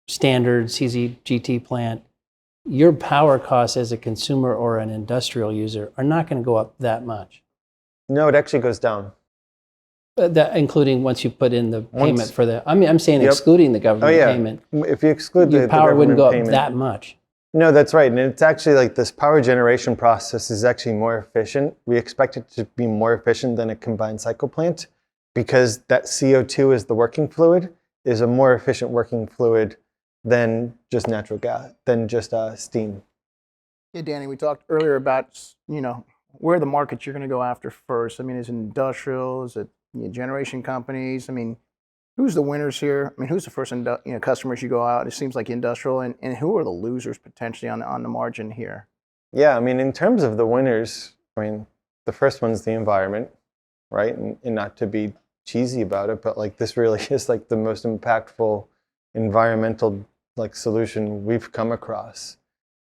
standard CCGT plant, your power costs as a consumer or an industrial user are not going to go up that much. No, it actually goes down. That, including once you put in the payment for the, I'm saying excluding the government payment. If you exclude your power wouldn't go payment, up that much. No, that's right. And it's actually this power generation process is actually more efficient. We expect it to be more efficient than a combined cycle plant because that CO2 is the working fluid is a more efficient working fluid than just natural gas, than just steam. Yeah, Danny, we talked earlier about, where the markets you're going to go after first. I mean, is it industrial? Is it generation companies? I mean, who's the winners here? I mean, who's the first customers you go out? It seems like industrial, and who are the losers potentially on the margin here? Yeah, I mean, in terms of the winners, I mean, the first one's the environment, right? And not to be cheesy about it, but like this really is like the most impactful environmental like solution we've come across.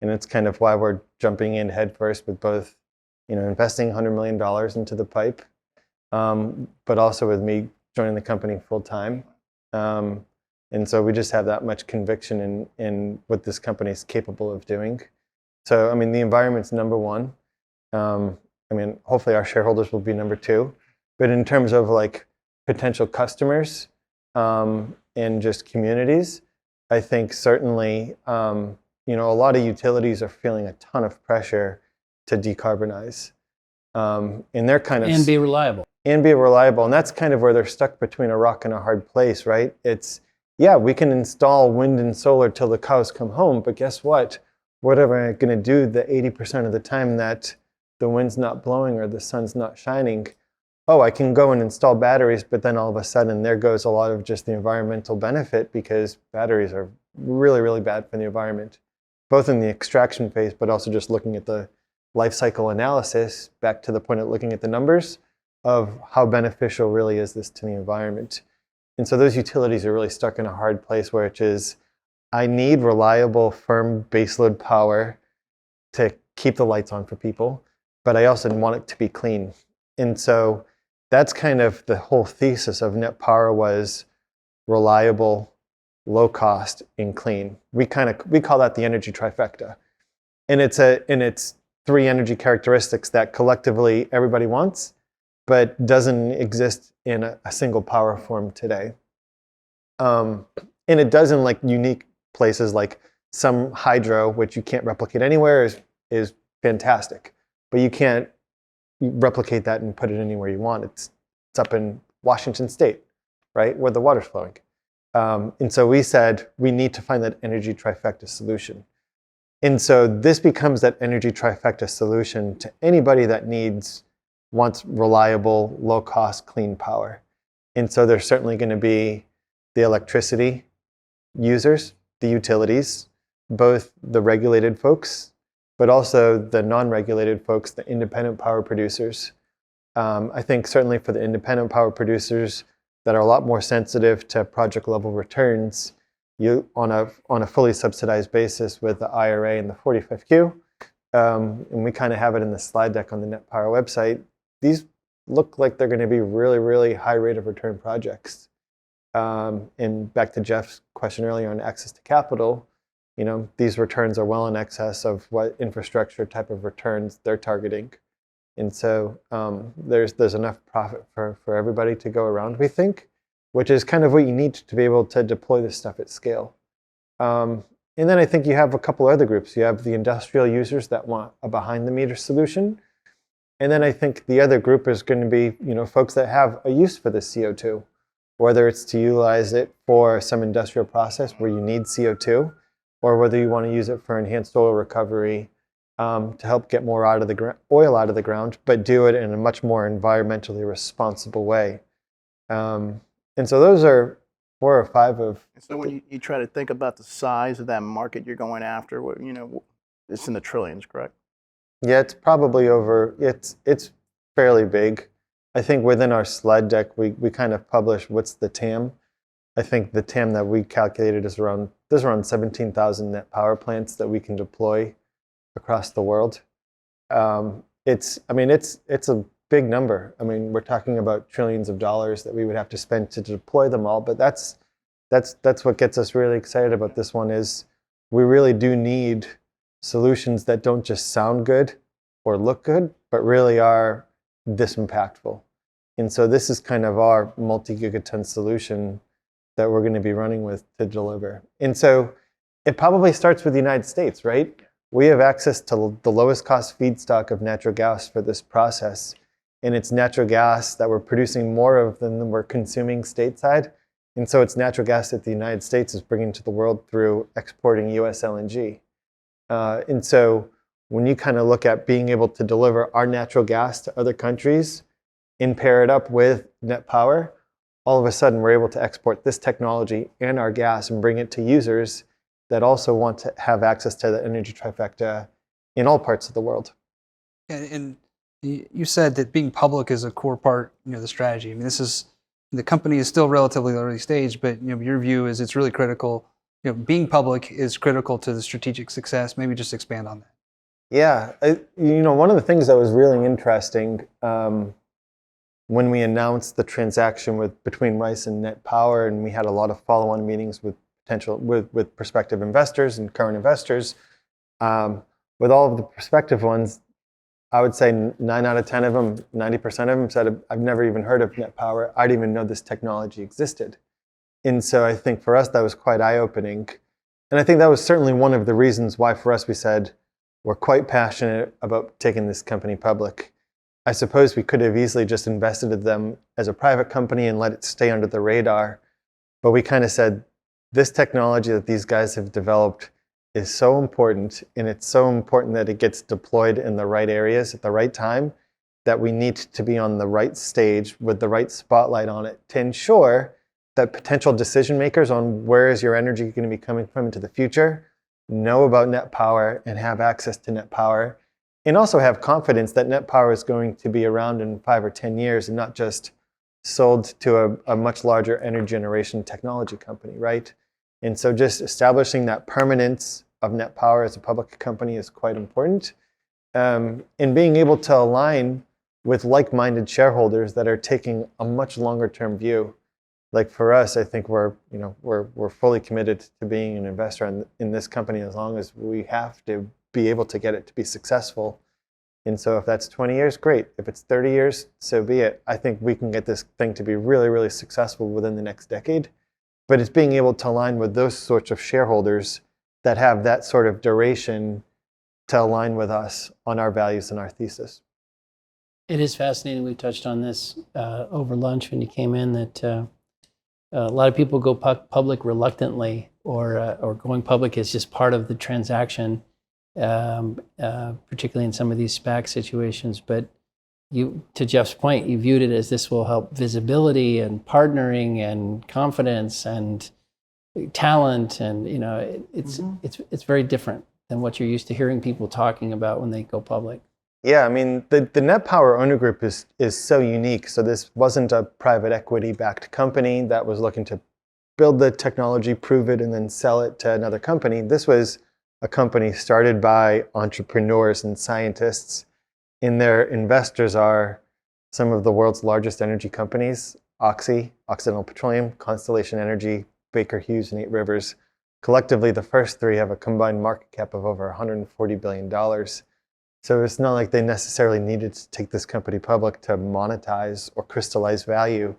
And it's kind of why we're jumping in headfirst with both, investing $100 million into the pipe, but also with me joining the company full time. And so we just have that much conviction in what this company is capable of doing. So, I mean, the environment's number one. I mean, hopefully our shareholders will be number two. But in terms of like potential customers and just communities, I think certainly, a lot of utilities are feeling a ton of pressure to decarbonize. And they're kind of... And be reliable. And be reliable. And that's kind of where they're stuck between a rock and a hard place, right? It's, yeah, we can install wind and solar till the cows come home, but guess what? What am I going to do the 80% of the time that the wind's not blowing or the sun's not shining? Oh, I can go and install batteries, but then all of a sudden there goes a lot of just the environmental benefit because batteries are really, really bad for the environment, both in the extraction phase, but also just looking at the life cycle analysis, back to the point of looking at the numbers of how beneficial really is this to the environment. And so those utilities are really stuck in a hard place where it is, I need reliable, firm baseload power to keep the lights on for people, but I also want it to be clean. And so that's kind of the whole thesis of Net Power was reliable, low cost, and clean. We call that the energy trifecta. And it's three energy characteristics that collectively everybody wants, but doesn't exist in a single power form today. And it does in like unique places, like some hydro, which you can't replicate anywhere, is fantastic, but you can't replicate that and put it anywhere you want. It's up in Washington State, right, where the water's flowing. And so we said we need to find that energy trifecta solution. And so this becomes that energy trifecta solution to anybody that wants reliable, low-cost, clean power. And so there's certainly going to be the electricity users, the utilities, both the regulated folks, but also the non-regulated folks, the independent power producers. I think certainly for the independent power producers that are a lot more sensitive to project-level returns, on a fully subsidized basis with the IRA and the 45Q, and we kind of have it in the slide deck on the Net Power website. These look like they're going to be really, really high rate of return projects. And back to Jeff's question earlier on access to capital, these returns are well in excess of what infrastructure type of returns they're targeting. And so there's enough profit for everybody to go around, we think, which is kind of what you need to be able to deploy this stuff at scale. And then I think you have a couple other groups. You have the industrial users that want a behind-the-meter solution. And then I think the other group is going to be, folks that have a use for the CO2, whether it's to utilize it for some industrial process where you need CO2, or whether you want to use it for enhanced oil recovery to help get more oil out of the ground, but do it in a much more environmentally responsible way. And so those are 4 or 5 of... So when you try to think about the size of that market you're going after, it's in the trillions, correct? Yeah, it's probably it's fairly big. I think within our slide deck, we kind of publish what's the TAM. I think the TAM that we calculated is there's around 17,000 net power plants that we can deploy across the world. It's a big number. I mean, we're talking about trillions of dollars that we would have to spend to deploy them all. But that's what gets us really excited about this one is we really do need solutions that don't just sound good or look good, but really are this impactful. And so this is kind of our multi-gigaton solution that we're going to be running with to deliver. And so it probably starts with the United States, right? We have access to the lowest cost feedstock of natural gas for this process. And it's natural gas that we're producing more of than we're consuming stateside. And so it's natural gas that the United States is bringing to the world through exporting US LNG. And so when you kind of look at being able to deliver our natural gas to other countries and pair it up with net power, all of a sudden we're able to export this technology and our gas and bring it to users that also want to have access to the energy trifecta in all parts of the world. And you said that being public is a core part, the strategy. I mean, the company is still relatively early stage, but your view is it's really critical. Being public is critical to the strategic success. Maybe just expand on that. Yeah, one of the things that was really interesting when we announced the transaction between Rice and Net Power, and we had a lot of follow-on meetings with prospective investors and current investors. With all of the prospective ones, I would say 9 out of 10 of them, 90% of them said, I've never even heard of Net Power. I didn't even know this technology existed. And so I think for us, that was quite eye-opening. And I think that was certainly one of the reasons why for us we said, we're quite passionate about taking this company public. I suppose we could have easily just invested in them as a private company and let it stay under the radar. But we kind of said, this technology that these guys have developed is so important, and it's so important that it gets deployed in the right areas at the right time, that we need to be on the right stage with the right spotlight on it to ensure that potential decision makers on where is your energy going to be coming from into the future know about Net Power and have access to Net Power, and also have confidence that Net Power is going to be around in 5 or 10 years and not just sold to a much larger energy generation technology company, right? And so just establishing that permanence of Net Power as a public company is quite important. And being able to align with like-minded shareholders that are taking a much longer-term view. Like for us, I think we're fully committed to being an investor in this company as long as we have to be able to get it to be successful. And so if that's 20 years, great. If it's 30 years, so be it. I think we can get this thing to be really, really successful within the next decade. But it's being able to align with those sorts of shareholders that have that sort of duration to align with us on our values and our thesis. It is fascinating. We touched on this over lunch when you came in, that a lot of people go public reluctantly, or going public is just part of the transaction, particularly in some of these SPAC situations. But you, to Jeff's point, you viewed it as this will help visibility and partnering and confidence and talent, and it's very different than what you're used to hearing people talking about when they go public. Yeah, I mean, the Net Power owner group is so unique. So this wasn't a private equity-backed company that was looking to build the technology, prove it, and then sell it to another company. This was a company started by entrepreneurs and scientists, and their investors are some of the world's largest energy companies: Oxy, Occidental Petroleum, Constellation Energy, Baker Hughes, and 8 Rivers. Collectively, the first 3 have a combined market cap of over $140 billion. So it's not like they necessarily needed to take this company public to monetize or crystallize value.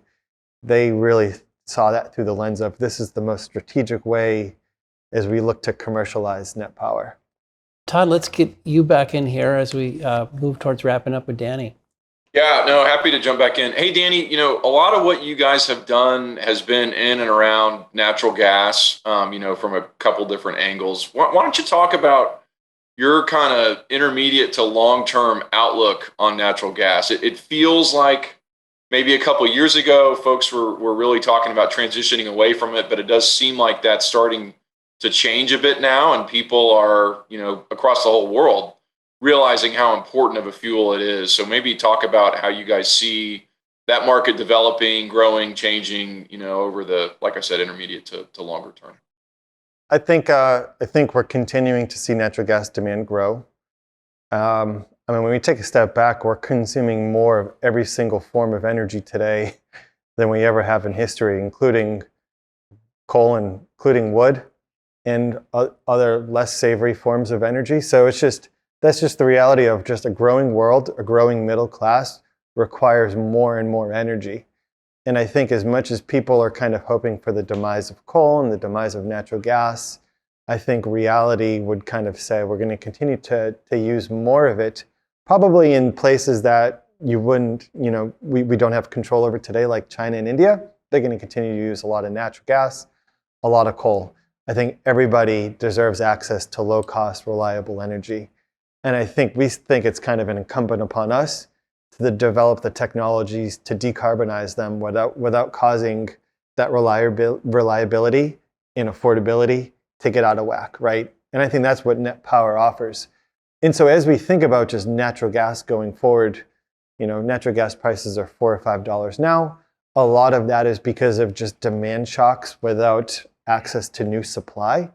They really saw that through the lens of, this is the most strategic way as we look to commercialize Net Power. Todd, let's get you back in here as we move towards wrapping up with Danny. Yeah, no, happy to jump back in. Hey, Danny, a lot of what you guys have done has been in and around natural gas, from a couple different angles. Why don't you talk about your kind of intermediate to long-term outlook on natural gas? It feels like maybe a couple of years ago, folks were really talking about transitioning away from it, but it does seem like that's starting to change a bit now, and people are, across the whole world, realizing how important of a fuel it is. So maybe talk about how you guys see that market developing, growing, changing, over the, like I said, intermediate to longer term. I think we're continuing to see natural gas demand grow. When we take a step back, we're consuming more of every single form of energy today than we ever have in history, including coal and including wood and other less savory forms of energy. So that's just the reality of just a growing world. A growing middle class requires more and more energy. And I think as much as people are kind of hoping for the demise of coal and the demise of natural gas, I think reality would kind of say we're going to continue to use more of it, probably in places that you wouldn't, we don't have control over today, like China and India. they're going to continue to use a lot of natural gas, a lot of coal. I think everybody deserves access to low-cost, reliable energy. And I think we think it's kind of incumbent upon us to develop the technologies to decarbonize them without causing that reliability and affordability to get out of whack, right? And I think that's what Net Power offers. And so as we think about just natural gas going forward, natural gas prices are $4 or $5 now. A lot of that is because of just demand shocks without access to new supply.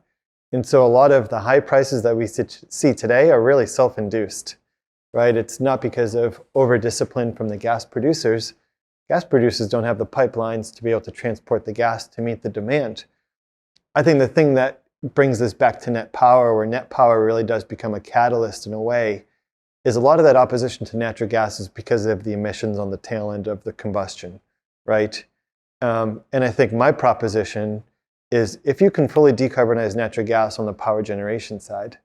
And so a lot of the high prices that we see today are really self-induced, right? It's not because of over-discipline from the gas producers. Gas producers don't have the pipelines to be able to transport the gas to meet the demand. I think the thing that brings this back to Net Power, where Net Power really does become a catalyst in a way, is a lot of that opposition to natural gas is because of the emissions on the tail end of the combustion, right? And I think my proposition is if you can fully decarbonize natural gas on the power generation side,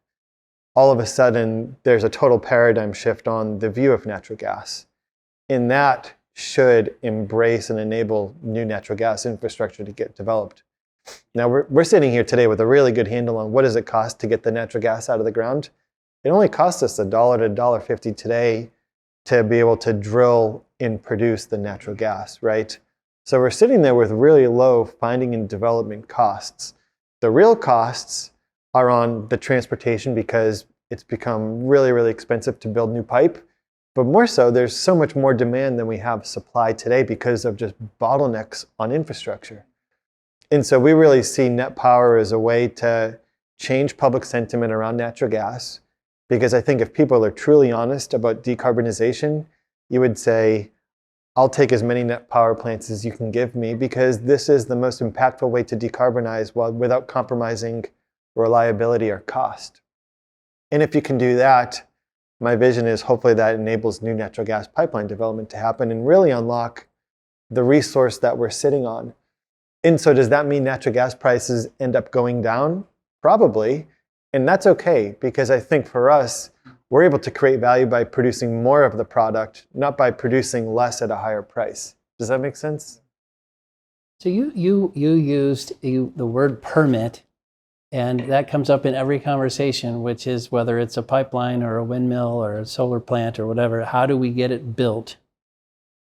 all of a sudden there's a total paradigm shift on the view of natural gas. And that should embrace and enable new natural gas infrastructure to get developed. Now we're sitting here today with a really good handle on what does it cost to get the natural gas out of the ground. It only costs us $1 to $1.50 today to be able to drill and produce the natural gas, right? So we're sitting there with really low finding and development costs. The real costs are on the transportation because it's become really, really expensive to build new pipe. But more so, there's so much more demand than we have supply today because of just bottlenecks on infrastructure. And so we really see Net Power as a way to change public sentiment around natural gas. Because I think if people are truly honest about decarbonization, you would say, I'll take as many Net Power plants as you can give me because this is the most impactful way to decarbonize without compromising reliability or cost. And if you can do that, my vision is hopefully that enables new natural gas pipeline development to happen and really unlock the resource that we're sitting on. And so does that mean natural gas prices end up going down? Probably. And that's okay, because I think for us, we're able to create value by producing more of the product, not by producing less at a higher price. Does that make sense? So you used the word permit, and that comes up in every conversation, which is whether it's a pipeline or a windmill or a solar plant or whatever, how do we get it built?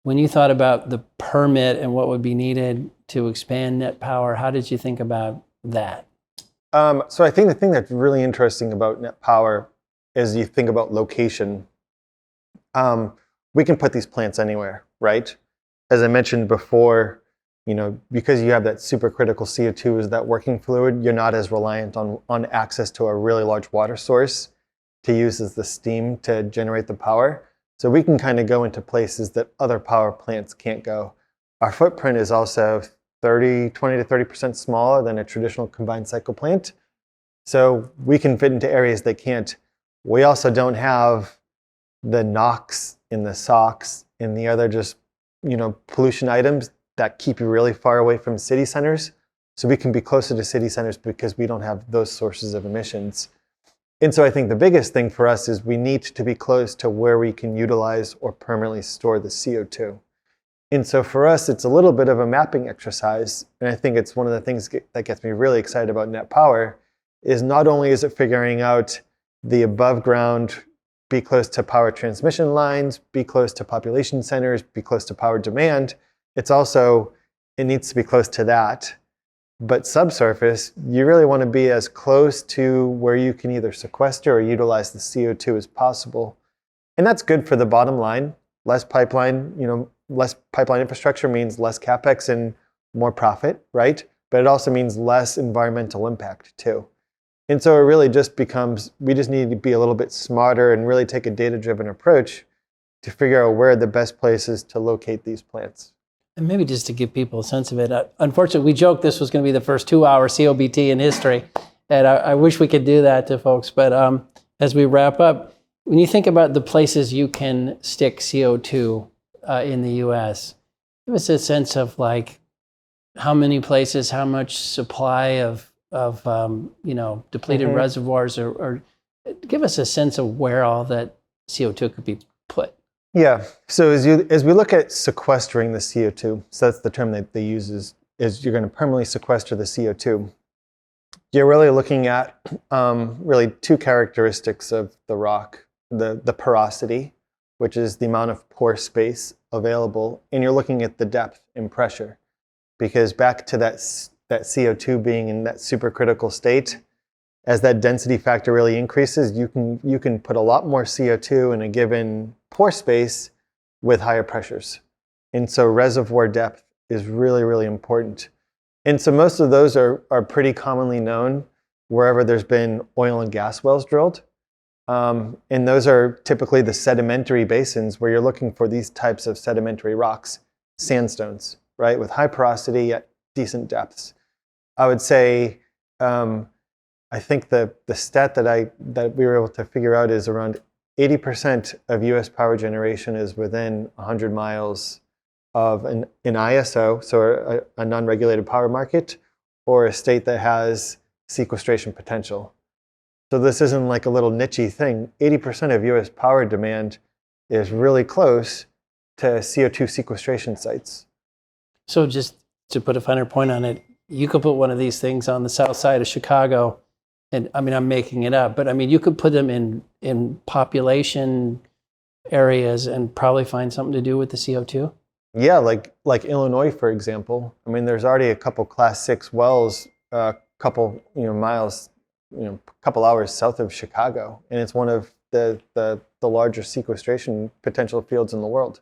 When you thought about the permit and what would be needed to expand Net Power, how did you think about that? So I think the thing that's really interesting about Net Power is you think about location. We can put these plants anywhere, right? As I mentioned before, because you have that supercritical CO2 as that working fluid, you're not as reliant on access to a really large water source to use as the steam to generate the power. So we can kind of go into places that other power plants can't go. Our footprint is also 20 to 30% smaller than a traditional combined cycle plant. So we can fit into areas they can't. We also don't have the NOx and the SOx and the other just, pollution items that keep you really far away from city centers. So we can be closer to city centers because we don't have those sources of emissions. And so I think the biggest thing for us is we need to be close to where we can utilize or permanently store the CO2. And so for us, it's a little bit of a mapping exercise. And I think it's one of the things that gets me really excited about Net Power is not only is it figuring out the above ground, be close to power transmission lines, be close to population centers, be close to power demand. It's also, it needs to be close to that. But subsurface, you really want to be as close to where you can either sequester or utilize the CO2 as possible. And that's good for the bottom line. Less pipeline infrastructure means less capex and more profit, right? But it also means less environmental impact too. And so it really just becomes, we just need to be a little bit smarter and really take a data-driven approach to figure out where are the best places to locate these plants. And maybe just to give people a sense of it, unfortunately, we joked this was going to be the first 2-hour COBT in history, and I wish we could do that to folks. But as we wrap up, when you think about the places you can stick CO2 in the U.S., give us a sense of like how many places, how much supply of depleted reservoirs, or give us a sense of where all that CO2 could be put. Yeah. So as we look at sequestering the CO2, so that's the term that they use is you're going to permanently sequester the CO2. You're really looking at really two characteristics of the rock: the porosity, which is the amount of pore space available, and you're looking at the depth and pressure, because back to that CO2 being in that supercritical state, as that density factor really increases, you can put a lot more CO2 in a given pore space with higher pressures. And so reservoir depth is really, really important. And so most of those are pretty commonly known wherever there's been oil and gas wells drilled. And those are typically the sedimentary basins where you're looking for these types of sedimentary rocks, sandstones, right, with high porosity at decent depths. I would say, I think the stat that we were able to figure out is around 80% of U.S. power generation is within 100 miles of an ISO, so a non-regulated power market, or a state that has sequestration potential. So this isn't like a little niche-y thing. 80% of U.S. power demand is really close to CO2 sequestration sites. So just to put a finer point on it, you could put one of these things on the south side of Chicago, and I mean, I'm making it up, but I mean, you could put them in population areas and probably find something to do with the CO2. Yeah, like Illinois, for example. I mean, there's already a couple Class 6 wells, a couple miles, couple hours south of Chicago, and it's one of the larger sequestration potential fields in the world.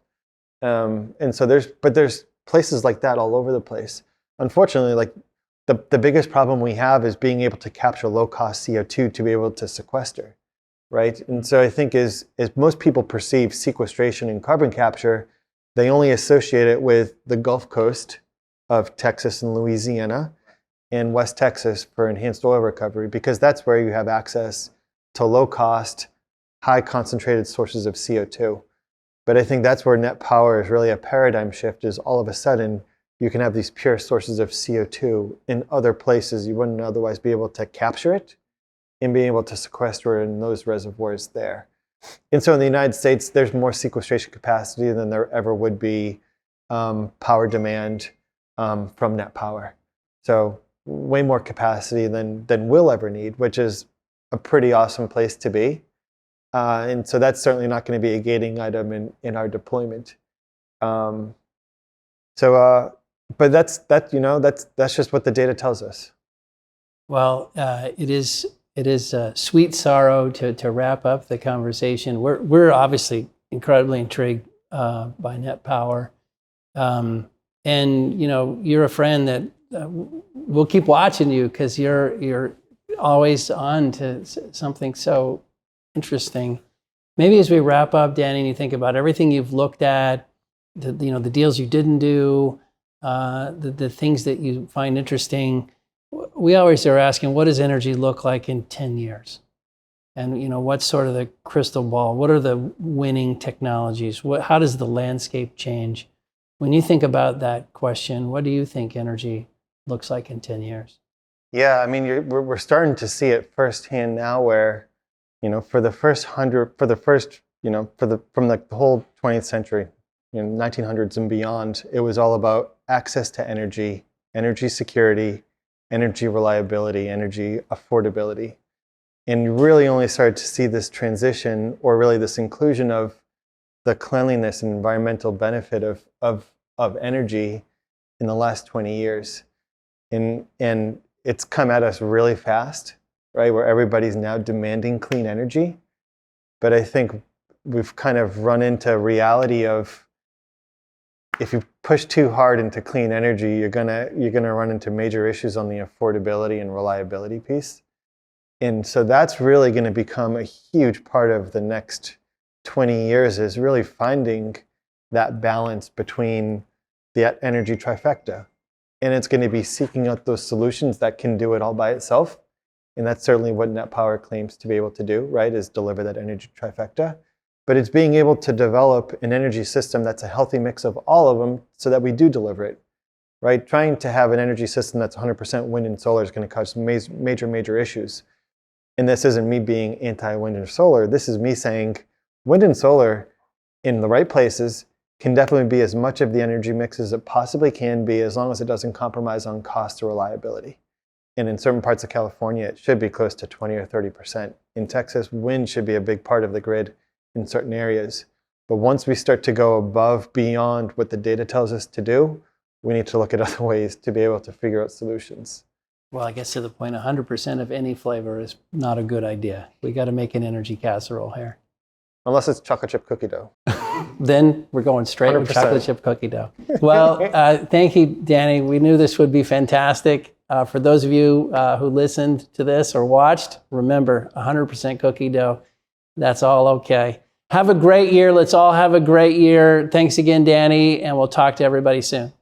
And so there's places like that all over the place. Unfortunately, like the biggest problem we have is being able to capture low-cost CO2 to be able to sequester, right? And so I think as most people perceive sequestration and carbon capture, they only associate it with the Gulf Coast of Texas and Louisiana and West Texas for enhanced oil recovery, because that's where you have access to low-cost, high-concentrated sources of CO2. But I think that's where net power is really a paradigm shift, is all of a sudden you can have these pure sources of CO2 in other places you wouldn't otherwise be able to capture it and be able to sequester it in those reservoirs there. And so in the United States, there's more sequestration capacity than there ever would be power demand from net power. So way more capacity than we'll ever need, which is a pretty awesome place to be. And so that's certainly not going to be a gating item in our deployment. But that's just what the data tells us. Well, it is a sweet sorrow to wrap up the conversation. We're obviously incredibly intrigued by net power, and you're a friend that we'll keep watching you, because you're always on to something so interesting. Maybe as we wrap up, Danny, and you think about everything you've looked at, the deals you didn't do, the things that you find interesting. We always are asking, what does energy look like in 10 years? And what's sort of the crystal ball? What are the winning technologies? How does the landscape change? When you think about that question, what do you think energy looks like in 10 years? Yeah, I mean, we're starting to see it firsthand now, where from the whole 20th century, 1900s and beyond, it was all about access to energy, energy security, energy reliability, energy affordability. And you really only started to see this transition, or really this inclusion of the cleanliness and environmental benefit of energy in the last 20 years. And it's come at us really fast, right? Where everybody's now demanding clean energy. But I think we've kind of run into reality of, if you push too hard into clean energy, you're gonna run into major issues on the affordability and reliability piece. And so that's really going to become a huge part of the next 20 years, is really finding that balance between the energy trifecta. And it's going to be seeking out those solutions that can do it all by itself. And that's certainly what net power claims to be able to do, right, is deliver that energy trifecta. But it's being able to develop an energy system that's a healthy mix of all of them, so that we do deliver it, right? Trying to have an energy system that's 100% wind and solar is going to cause major issues. And this isn't me being anti-wind or solar. This is me saying wind and solar in the right places, can definitely be as much of the energy mix as it possibly can be, as long as it doesn't compromise on cost or reliability. And in certain parts of California, it should be close to 20 or 30%. In Texas, wind should be a big part of the grid in certain areas. But once we start to go above, beyond what the data tells us to do, we need to look at other ways to be able to figure out solutions. Well, I guess to the point, 100% of any flavor is not a good idea. We got to make an energy casserole here. Unless it's chocolate chip cookie dough. Then we're going straight with 100%. chocolate chip cookie dough. Well, thank you, Danny. We knew this would be fantastic. For those of you who listened to this or watched, remember, 100% cookie dough. That's all okay. Have a great year. Let's all have a great year. Thanks again, Danny, and we'll talk to everybody soon.